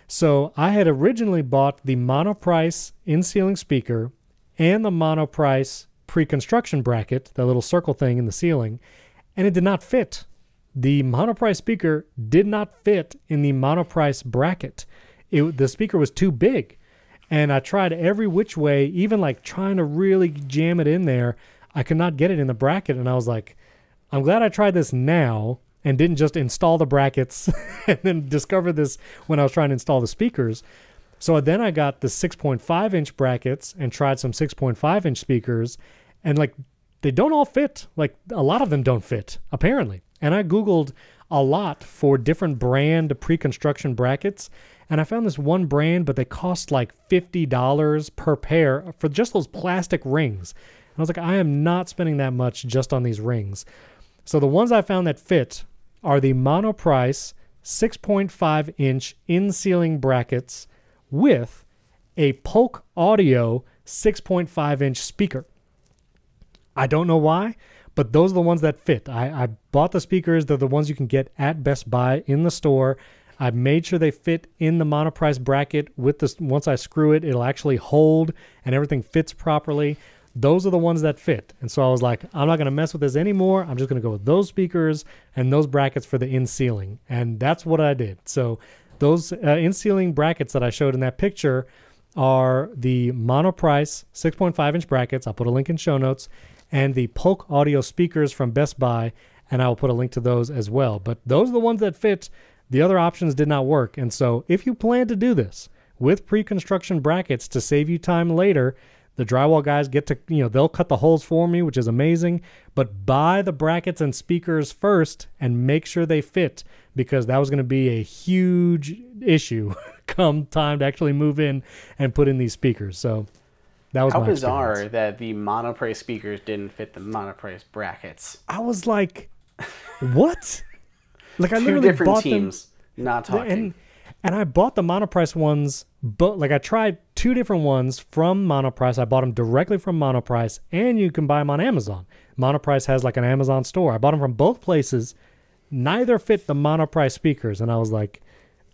So I had originally bought the monoprice in-ceiling speaker and the monoprice pre-construction bracket, the little circle thing in the ceiling, and it did not fit. The monoprice speaker did not fit in the monoprice bracket. The speaker was too big, and I tried every which way, even like trying to really jam it in there. I could not get it in the bracket, and I was like, I'm glad I tried this now and didn't just install the brackets and then discover this when I was trying to install the speakers. So then I got the 6.5 inch brackets and tried some 6.5 inch speakers, and like they don't all fit. Like a lot of them don't fit, apparently. And I Googled a lot for different brand pre-construction brackets, and I found this one brand, but they cost like $50 per pair for just those plastic rings. And I was like, I am not spending that much just on these rings. So the ones I found that fit are the monoprice 6.5 inch in-ceiling brackets with a Polk Audio 6.5 inch speaker. I don't know why, but those are the ones that fit. I bought the speakers. They're the ones you can get at Best Buy in the store. I made sure they fit in the monoprice bracket with this. Once I screw it, it'll actually hold and everything fits properly. Those are the ones that fit. And so I was like, I'm not going to mess with this anymore. I'm just going to go with those speakers and those brackets for the in-ceiling. And that's what I did. So those in-ceiling brackets that I showed in that picture are the monoprice 6.5 inch brackets. I'll put a link in show notes, and the Polk Audio speakers from Best Buy, and I will put a link to those as well. But those are the ones that fit. The other options did not work. And so if you plan to do this with pre-construction brackets to save you time later, the drywall guys get to, they'll cut the holes for me, which is amazing, but buy the brackets and speakers first and make sure they fit, because that was going to be a huge issue come time to actually move in and put in these speakers. So that was how my bizarre experience. that the monoprice speakers didn't fit the monoprice brackets. I was like, what? Like I Two literally different bought teams not talking. And I bought the monoprice ones, but like I tried 2 different ones from Monoprice. I bought them directly from Monoprice, and you can buy them on Amazon. Monoprice has like an Amazon store. I bought them from both places. Neither fit the Monoprice speakers. And I was like,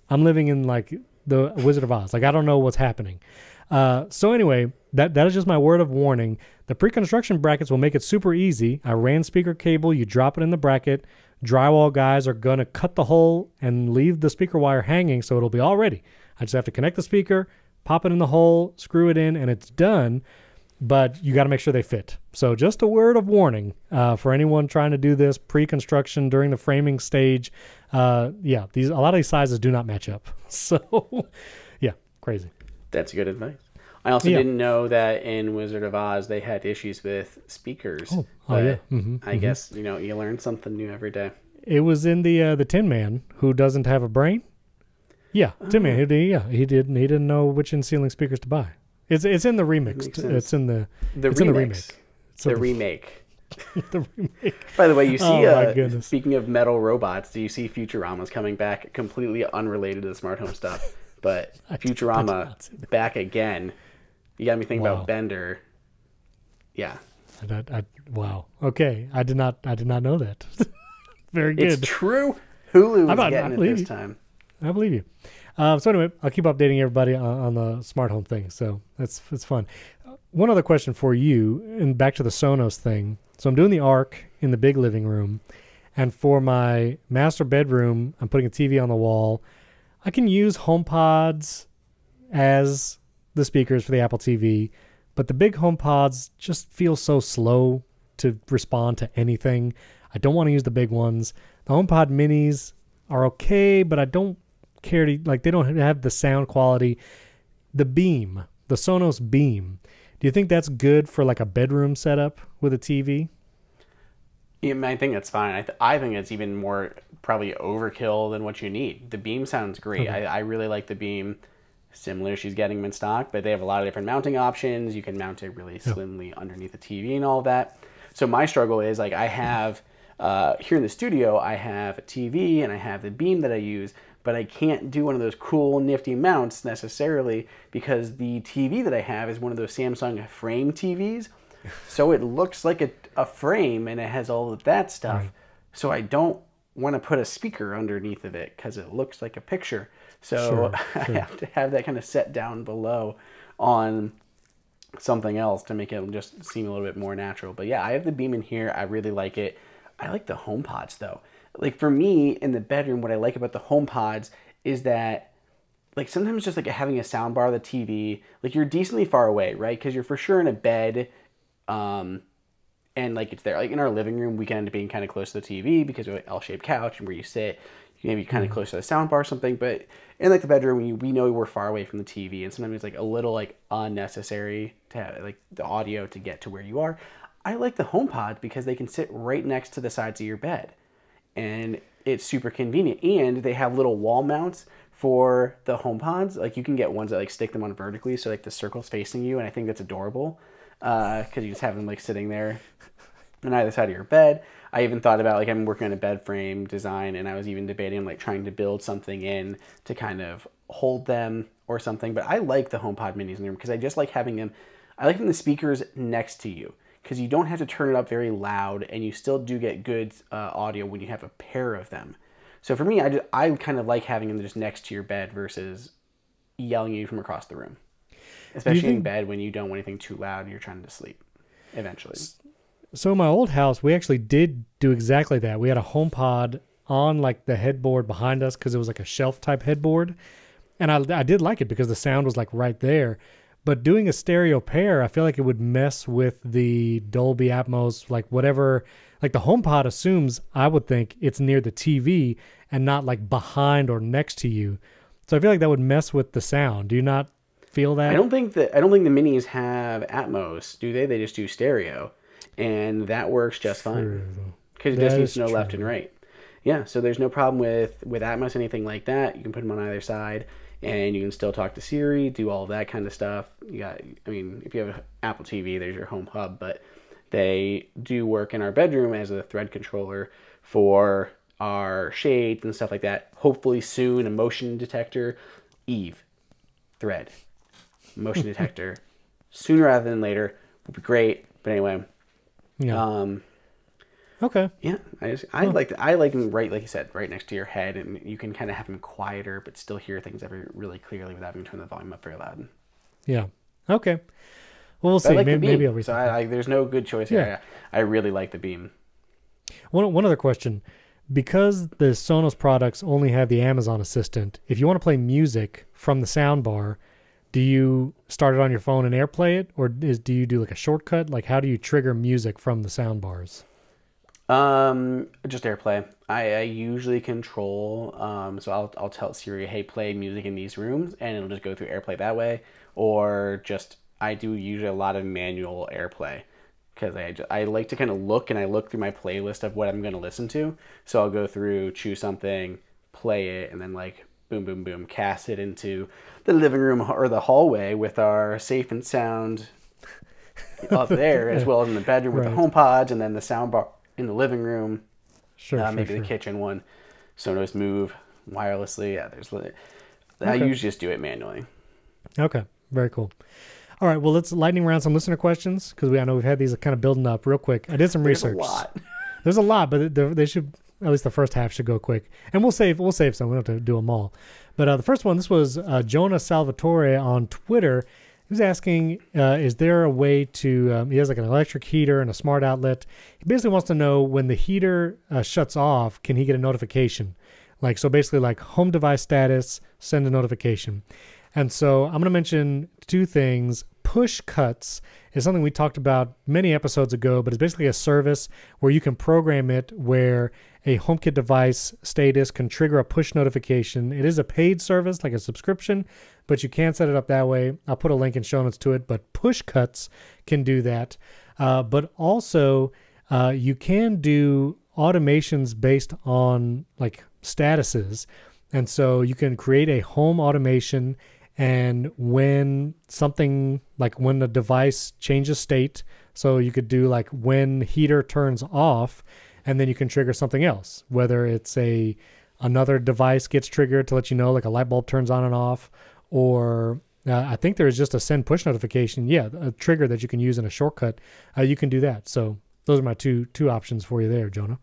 I'm living in like the Wizard of Oz. Like, I don't know what's happening. So anyway, that is just my word of warning. The pre-construction brackets will make it super easy. I ran speaker cable. You drop it in the bracket. Drywall guys are going to cut the hole and leave the speaker wire hanging, so it'll be all ready. I just have to connect the speaker, pop it in the hole, screw it in, and it's done. But you got to make sure they fit. So just a word of warning for anyone trying to do this pre-construction during the framing stage. Yeah, a lot of these sizes do not match up. So, yeah, crazy. That's good advice. I also didn't know that in Wizard of Oz they had issues with speakers. Oh but yeah. I guess, you learn something new every day. It was in the Tin Man who doesn't have a brain. Yeah, Tin Man. He didn't know which in-ceiling speakers to buy. It's in the remix. It's in the remake. The remake. The remake. By the way, you see, speaking of metal robots, do you see Futurama's coming back? Completely unrelated to the smart home stuff, but Futurama back again. You got me thinking about Bender. Yeah. Wow. Okay. I did not know that. Very good. It's true. Hulu is getting it this time. I believe you. So anyway, I'll keep updating everybody on the smart home thing. So it's fun. One other question for you, and back to the Sonos thing. So I'm doing the Arc in the big living room, and for my master bedroom, I'm putting a TV on the wall. I can use HomePods as the speakers for the Apple TV, but the big HomePods just feel so slow to respond to anything. I don't want to use the big ones. The HomePod minis are okay, but I don't care to, like, they don't have the sound quality. The Sonos Beam, do you think that's good for like a bedroom setup with a TV? Yeah, I think that's fine. I think it's even more probably overkill than what you need. The Beam sounds great. Okay. I really like the Beam. Similar, she's getting them in stock, but they have a lot of different mounting options. You can mount it really slimly underneath the TV and all of that. So my struggle is, like, I have here in the studio, I have a TV and I have the Beam that I use, but I can't do one of those cool nifty mounts necessarily because the TV that I have is one of those Samsung frame TVs. So it looks like a frame and it has all of that stuff. Right. So I don't want to put a speaker underneath of it because it looks like a picture. So I have to have that kind of set down below on something else to make it just seem a little bit more natural. But yeah, I have the Beam in here. I really like it. I like the HomePods though. Like for me in the bedroom, what I like about the HomePods is that, like, sometimes just like having a sound bar of the TV, like you're decently far away, right? Because you're for sure in a bed, and like it's there. Like in our living room, we can end up being kind of close to the TV because we have an L-shaped couch and where you sit, you may be kind of close to the sound bar or something. But in like the bedroom, we know we're far away from the TV, and sometimes it's like a little like unnecessary to have like the audio to get to where you are. I like the HomePods because they can sit right next to the sides of your bed, and it's super convenient. And they have little wall mounts for the HomePods. Like you can get ones that like stick them on vertically, so like the circle's facing you, and I think that's adorable because you just have them like sitting there on either side of your bed. I even thought about, like, I'm working on a bed frame design, and I was even debating like trying to build something in to kind of hold them or something. But I like the HomePod minis in there because I just like having them. I like having the speakers next to you because you don't have to turn it up very loud, and you still do get good audio when you have a pair of them. So for me, I kind of like having them just next to your bed versus yelling at you from across the room, especially in bed when you don't want anything too loud and you're trying to sleep eventually. So in my old house, we actually did do exactly that. We had a HomePod on like the headboard behind us because it was like a shelf type headboard. And I did like it because the sound was like right there. But doing a stereo pair, I feel like it would mess with the Dolby Atmos, like whatever. Like the HomePod assumes, I would think, it's near the TV and not like behind or next to you. So I feel like that would mess with the sound. Do you not feel that? I don't think the minis have Atmos, do they? They just do stereo. And that works just fine because it just needs to know left and right. Yeah, so there's no problem with Atmos, anything like that. You can put them on either side, and you can still talk to Siri, do all of that kind of stuff. You got, I mean, if you have an Apple TV, there's your home hub, but they do work in our bedroom as a thread controller for our shades and stuff like that. Hopefully soon, a motion detector, Eve, thread, motion detector, sooner rather than later would be great. But anyway. Yeah. Okay. Yeah, I like them right, like you said, right next to your head, and you can kind of have them quieter, but still hear things really clearly without having to turn the volume up very loud. Yeah. Okay. Well, we'll But I see. like the Maybe Beam, I'll so rethink that. there's no good choice Yeah. here. I really like the Beam. One other question. Because the Sonos products only have the Amazon Assistant, if you want to play music from the soundbar, do you start it on your phone and AirPlay it, or do you do like a shortcut? Like, how do you trigger music from the soundbars? Just AirPlay. I usually control. So I'll tell Siri, hey, play music in these rooms, and it'll just go through AirPlay that way. Or just I do usually a lot of manual AirPlay because I like to kind of look, and I look through my playlist of what I'm going to listen to. So I'll go through, choose something, play it, and then like boom, boom, boom, cast it into the living room or the hallway with our safe and sound up there, as well as in the bedroom with the home pods, and then the soundbar in the living room, maybe the kitchen one. Sonos Move wirelessly. Yeah, I usually just do it manually. Okay, very cool. All right, well, let's lightning round some listener questions because I know we've had these kind of building up real quick. I did some research. There's a lot, but they should, at least the first half should go quick, and we'll save some. We don't have to do them all. But the first one, this was Jonah Salvatore on Twitter. He was asking, is there a way to, he has like an electric heater and a smart outlet. He basically wants to know when the heater shuts off, can he get a notification? Like, so basically like home device status, send a notification. And so I'm going to mention two things. Push cuts is something we talked about many episodes ago, but it's basically a service where you can program it where a HomeKit device status can trigger a push notification. It is a paid service, like a subscription, but you can set it up that way. I'll put a link in show notes to it, but push cuts can do that. But also, you can do automations based on like statuses. And so you can create a home automation, and when something like when the device changes state, so you could do like when heater turns off, and then you can trigger something else, whether it's another device gets triggered to let you know, like a light bulb turns on and off, or I think there is just a send push notification. Yeah, a trigger that you can use in a shortcut. You can do that. So those are my two options for you there, Jonah.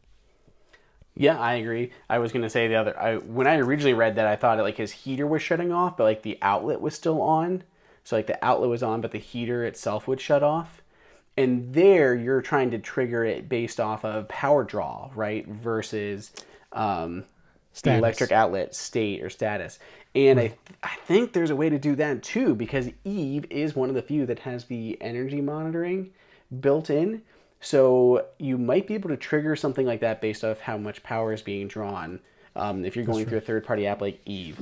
Yeah, I agree. I was gonna say when I originally read that, I thought like his heater was shutting off, but like the outlet was still on. So like the outlet was on, but the heater itself would shut off. And there you're trying to trigger it based off of power draw, right? Versus the electric outlet state or status. And I think there's a way to do that too, because Eve is one of the few that has the energy monitoring built in. So you might be able to trigger something like that based off how much power is being drawn if you're going through a third-party app like Eve.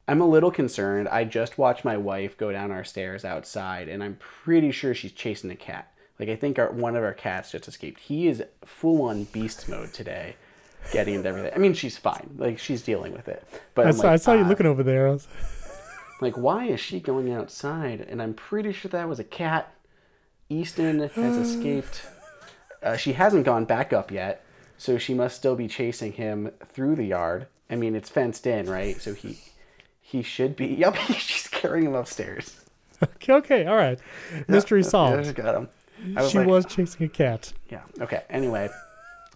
I'm a little concerned. I just watched my wife go down our stairs outside, and I'm pretty sure she's chasing a cat. Like, I think one of our cats just escaped. He is full-on beast mode today, getting into everything. I mean, she's fine. Like, she's dealing with it. But I saw you looking over there. Like, why is she going outside? And I'm pretty sure that was a cat. Easton has escaped. She hasn't gone back up yet, so she must still be chasing him through the yard. I mean, it's fenced in, right? So he should be. Yep, she's carrying him upstairs. Okay, all right. Mystery solved. I just got him. She was chasing a cat. Yeah. Okay. Anyway.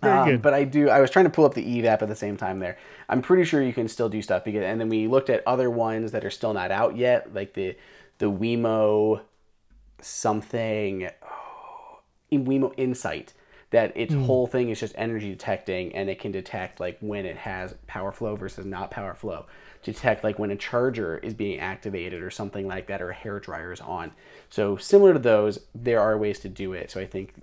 Very good. But I was trying to pull up the Eve app at the same time there. I'm pretty sure you can still do stuff and then we looked at other ones that are still not out yet, like the Wemo something, Wemo Insight, that its whole thing is just energy detecting, and it can detect like when it has power flow versus not power flow, detect like when a charger is being activated or something like that, or a hair dryer is on. So similar to those, there are ways to do it. So I think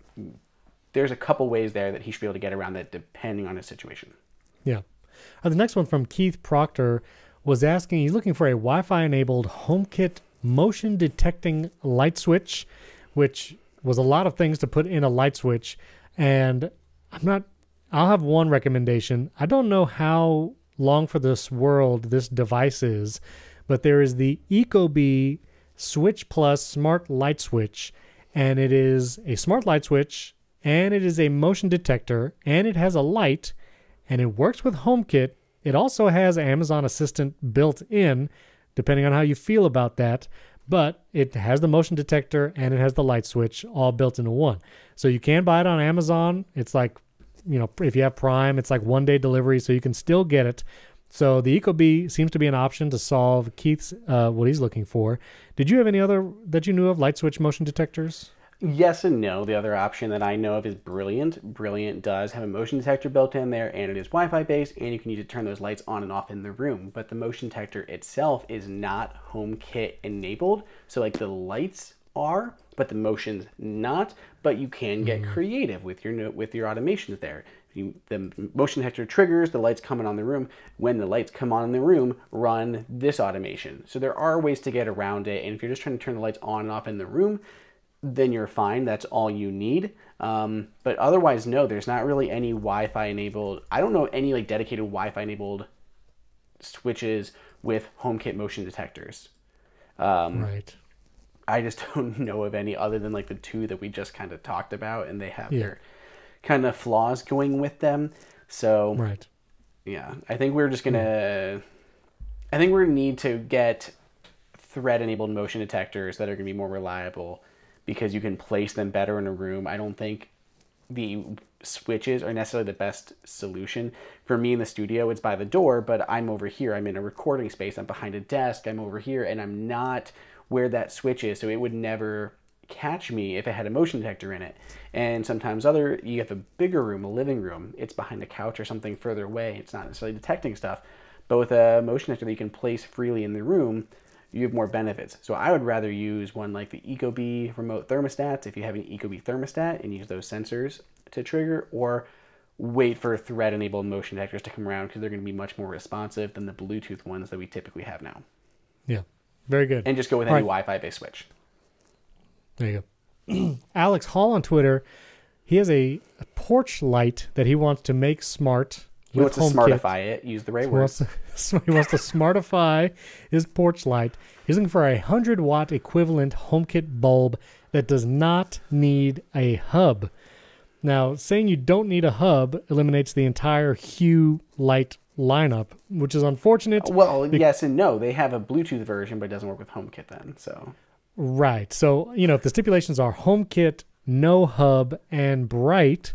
there's a couple ways there that he should be able to get around that depending on his situation. Yeah. The next one from Keith Proctor was asking, he's looking for a Wi-Fi enabled HomeKit motion detecting light switch, which was a lot of things to put in a light switch. And I'll have one recommendation. I don't know how long for this world this device is, but there is the Ecobee Switch Plus Smart Light Switch, and it is a smart light switch, and it is a motion detector, and it has a light, and it works with HomeKit. It also has Amazon Assistant built in, depending on how you feel about that, but it has the motion detector and it has the light switch all built into one. So you can buy it on Amazon. It's like if you have Prime, it's like 1-day delivery, so you can still get it. So the Ecobee seems to be an option to solve Keith's what he's looking for. Did you have any other that you knew of, light switch motion detectors? Yes and no. The other option that I know of is Brilliant. Brilliant does have a motion detector built in there, and it is Wi-Fi based, and you can use it to turn those lights on and off in the room. But the motion detector itself is not HomeKit enabled. So like the lights are, but the motion's not. But you can get creative with your automations there. The motion detector triggers the lights coming on the room. When the lights come on in the room, run this automation. So there are ways to get around it. And if you're just trying to turn the lights on and off in the room, then you're fine. That's all you need. But otherwise, no, there's not really any Wi-Fi enabled. I don't know any like dedicated Wi-Fi enabled switches with HomeKit motion detectors. Right. I just don't know of any other than like the two that we just kind of talked about, and they have their kind of flaws going with them. So, right. Yeah, I think we're just gonna. I think we need to get thread-enabled motion detectors that are gonna be more reliable, because you can place them better in a room. I don't think the switches are necessarily the best solution. For me in the studio, it's by the door, but I'm over here. I'm in a recording space. I'm behind a desk. I'm over here, and I'm not where that switch is, so it would never catch me if it had a motion detector in it. And sometimes you have a bigger room, a living room, it's behind a couch or something further away. It's not necessarily detecting stuff. But with a motion detector that you can place freely in the room, you have more benefits. So I would rather use one like the Ecobee remote thermostats, if you have an Ecobee thermostat, and use those sensors to trigger, or wait for thread-enabled motion detectors to come around, because they're going to be much more responsive than the Bluetooth ones that we typically have now. Yeah, very good. And just go with any Wi-Fi based switch. There you go. Alex Hall on Twitter, he has a porch light that he wants to make smart. He wants to smartify it. Use the right word. He wants to smartify his porch light. He's looking for a 100-watt equivalent HomeKit bulb that does not need a hub. Now, saying you don't need a hub eliminates the entire Hue light lineup, which is unfortunate. Well, yes and no. They have a Bluetooth version, but it doesn't work with HomeKit then. So right. So, if the stipulations are HomeKit, no hub, and bright,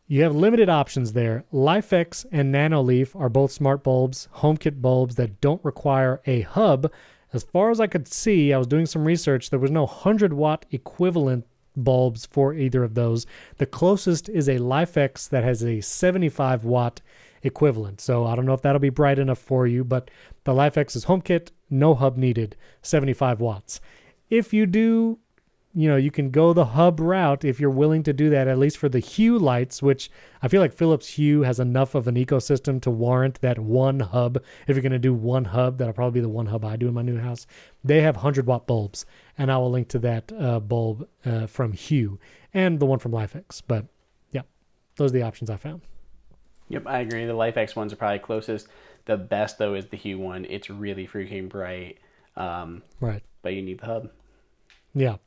you have limited options there. LifeX and NanoLeaf are both smart bulbs, HomeKit bulbs that don't require a hub. As far as I could see, I was doing some research, there was no 100-watt equivalent bulbs for either of those. The closest is a LifeX that has a 75-watt equivalent. So I don't know if that'll be bright enough for you, but the LifeX is HomeKit, no hub needed, 75 watts. If you do, you can go the hub route if you're willing to do that, at least for the Hue lights, which I feel like Philips Hue has enough of an ecosystem to warrant that one hub. If you're going to do one hub, that'll probably be the one hub I do in my new house. They have 100-watt bulbs, and I will link to that bulb from Hue and the one from LifeX. But yeah, those are the options I found. Yep, I agree. The LifeX ones are probably closest. The best, though, is the Hue one. It's really freaking bright. Right. But you need the hub. Yeah.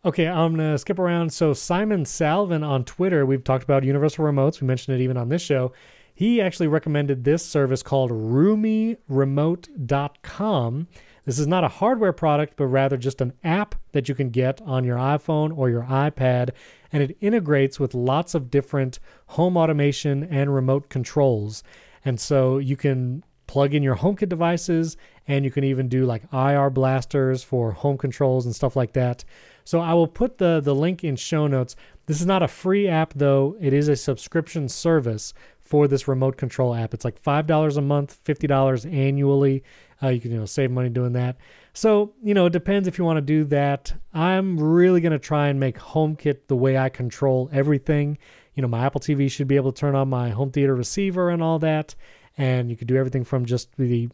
Okay, I'm going to skip around. So Simon Salvin on Twitter, we've talked about universal remotes. We mentioned it even on this show. He actually recommended this service called RoomyRemote.com. This is not a hardware product, but rather just an app that you can get on your iPhone or your iPad, and it integrates with lots of different home automation and remote controls. And so you can plug in your HomeKit devices, and you can even do like IR blasters for home controls and stuff like that. So I will put the link in show notes. This is not a free app, though. It is a subscription service for this remote control app. It's like $5 a month, $50 annually. You can save money doing that. So, it depends if you want to do that. I'm really going to try and make HomeKit the way I control everything. My Apple TV should be able to turn on my home theater receiver and all that. And you could do everything from just the,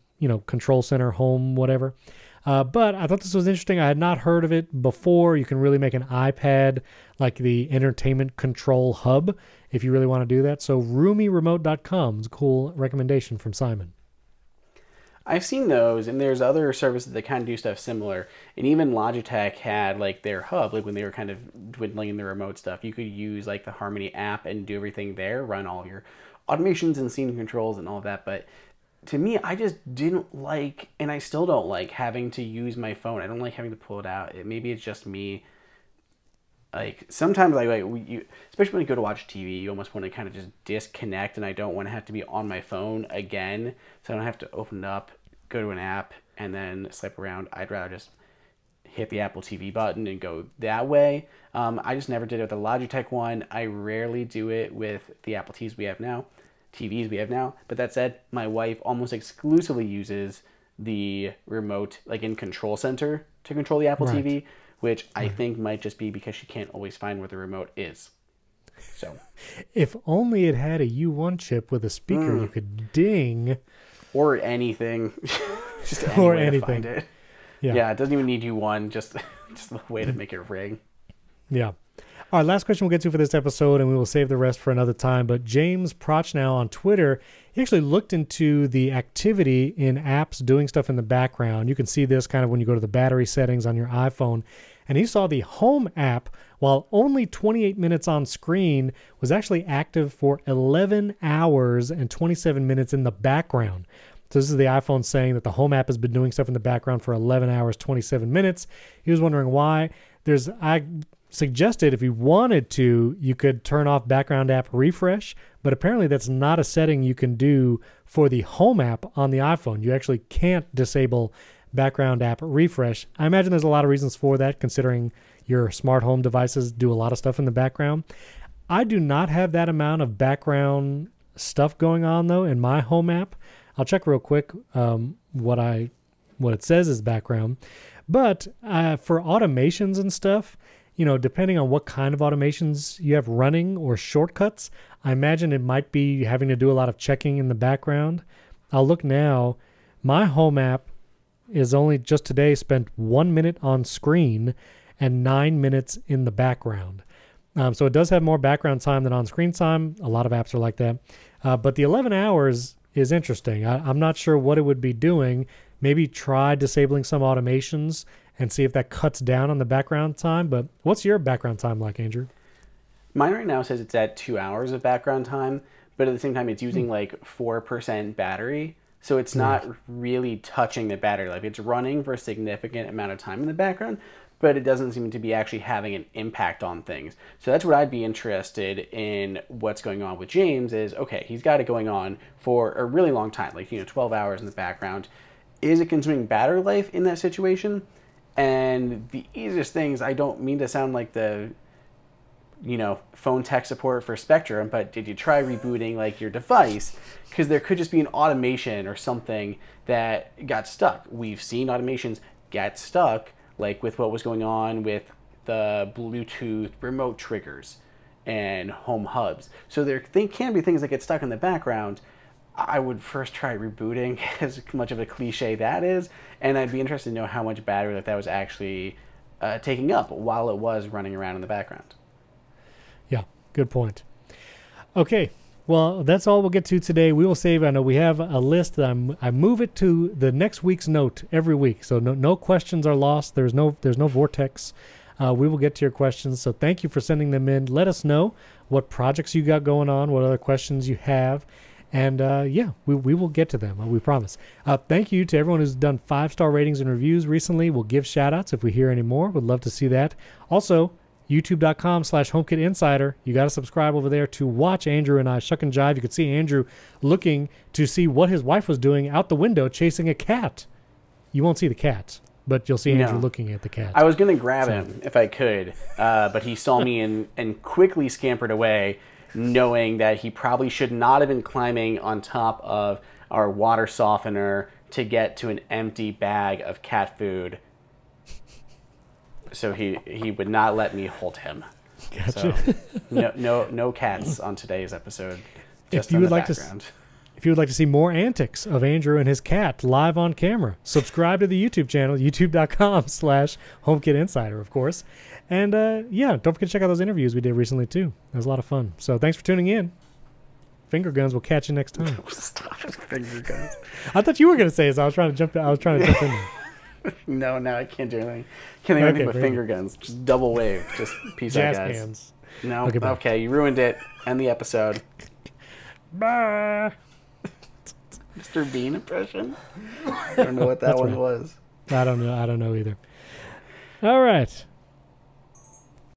control center, home, whatever. But I thought this was interesting. I had not heard of it before. You can really make an iPad like the entertainment control hub if you really want to do that. So RoomyRemote.com is a cool recommendation from Simon. I've seen those, and there's other services that kind of do stuff similar. And even Logitech had like their hub, like when they were kind of dwindling in the remote stuff. You could use like the Harmony app and do everything there, run all your automations and scene controls and all of that. But to me, I just didn't like, and I still don't like, having to use my phone. I don't like having to pull it out. Maybe it's just me. like sometimes especially when you go to watch TV, you almost want to kind of just disconnect, and I don't want to have to be on my phone again, so I don't have to open it up, go to an app, and then swipe around. I'd rather just hit the Apple TV button and go that way. I just never did it with the Logitech one. I rarely do it with the Apple TVs we have now. But that said, my wife almost exclusively uses the remote, like in Control Center, to control the Apple TV, which I think might just be because she can't always find where the remote is. So, if only it had a U1 chip with a speaker you could ding, or anything, just any or way anything. to find it. Yeah, it doesn't even need U1, just a way to make it ring. Yeah. All right, last question we'll get to for this episode, and we will save the rest for another time. But James Prochnow on Twitter, he actually looked into the activity in apps doing stuff in the background. You can see this kind of when you go to the battery settings on your iPhone. And he saw the Home app, while only 28 minutes on screen, was actually active for 11 hours and 27 minutes in the background. So this is the iPhone saying that the Home app has been doing stuff in the background for 11 hours, 27 minutes. He was wondering why. I suggested if you wanted to, you could turn off background app refresh, but apparently that's not a setting you can do for the Home app on the iPhone. You actually can't disable background app refresh. I imagine there's a lot of reasons for that, considering your smart home devices do a lot of stuff in the background. I do not have that amount of background stuff going on, though, in my Home app. I'll check real quick what it says is background. But for automations and stuff, depending on what kind of automations you have running or shortcuts, I imagine it might be having to do a lot of checking in the background. I'll look now. My Home app is only just today spent 1 minute on screen and 9 minutes in the background. So it does have more background time than on-screen time. A lot of apps are like that. But the 11 hours is interesting. I'm not sure what it would be doing. Maybe try disabling some automations and see if that cuts down on the background time. But what's your background time like, Andrew? Mine right now says it's at 2 hours of background time, but at the same time it's using like 4% battery. So it's not really touching the battery life. It's running for a significant amount of time in the background, but it doesn't seem to be actually having an impact on things. So that's what I'd be interested in. What's going on with James is, okay, he's got it going on for a really long time, like 12 hours in the background. Is it consuming battery life in that situation? And the easiest things, I don't mean to sound like the phone tech support for Spectrum, but did you try rebooting like your device? Because there could just be an automation or something that got stuck. We've seen automations get stuck, like with what was going on with the Bluetooth remote triggers and home hubs. So there can be things that get stuck in the background. I would first try rebooting, as much of a cliche that is, and I'd be interested to know how much battery that was actually taking up while it was running around in the background. Yeah, good point. Okay, well, that's all we'll get to today. We will save, I know we have a list. I move it to the next week's note every week, so no questions are lost. There's no vortex. We will get to your questions, so thank you for sending them in. Let us know what projects you got going on, what other questions you have. And we will get to them. We promise. Thank you to everyone who's done 5-star ratings and reviews recently. We'll give shout outs if we hear any more. Would love to see that. Also, youtube.com/HomeKit Insider. You got to subscribe over there to watch Andrew and I shuck and jive. You could see Andrew looking to see what his wife was doing out the window chasing a cat. You won't see the cat, but you'll see Andrew looking at the cat. I was going to grab him if I could, but he saw me and quickly scampered away, knowing that he probably should not have been climbing on top of our water softener to get to an empty bag of cat food. So he would not let me hold him. Gotcha. So no cats on today's episode. Just if you would like to see more antics of Andrew and his cat live on camera, subscribe to the YouTube channel, youtube.com/HomeKit Insider, of course. And don't forget to check out those interviews we did recently too. It was a lot of fun. So thanks for tuning in. Finger guns. We'll catch you next time. Stop it, finger guns. I thought you were going to say it, so I was trying to jump in there. No, I can't do anything. Can't do anything but finger guns. Just double wave. Just peace out, guys. Hands. No, okay, you ruined it. End the episode. Bye. Mr. Bean impression? I don't know what that one was. I don't know either. All right.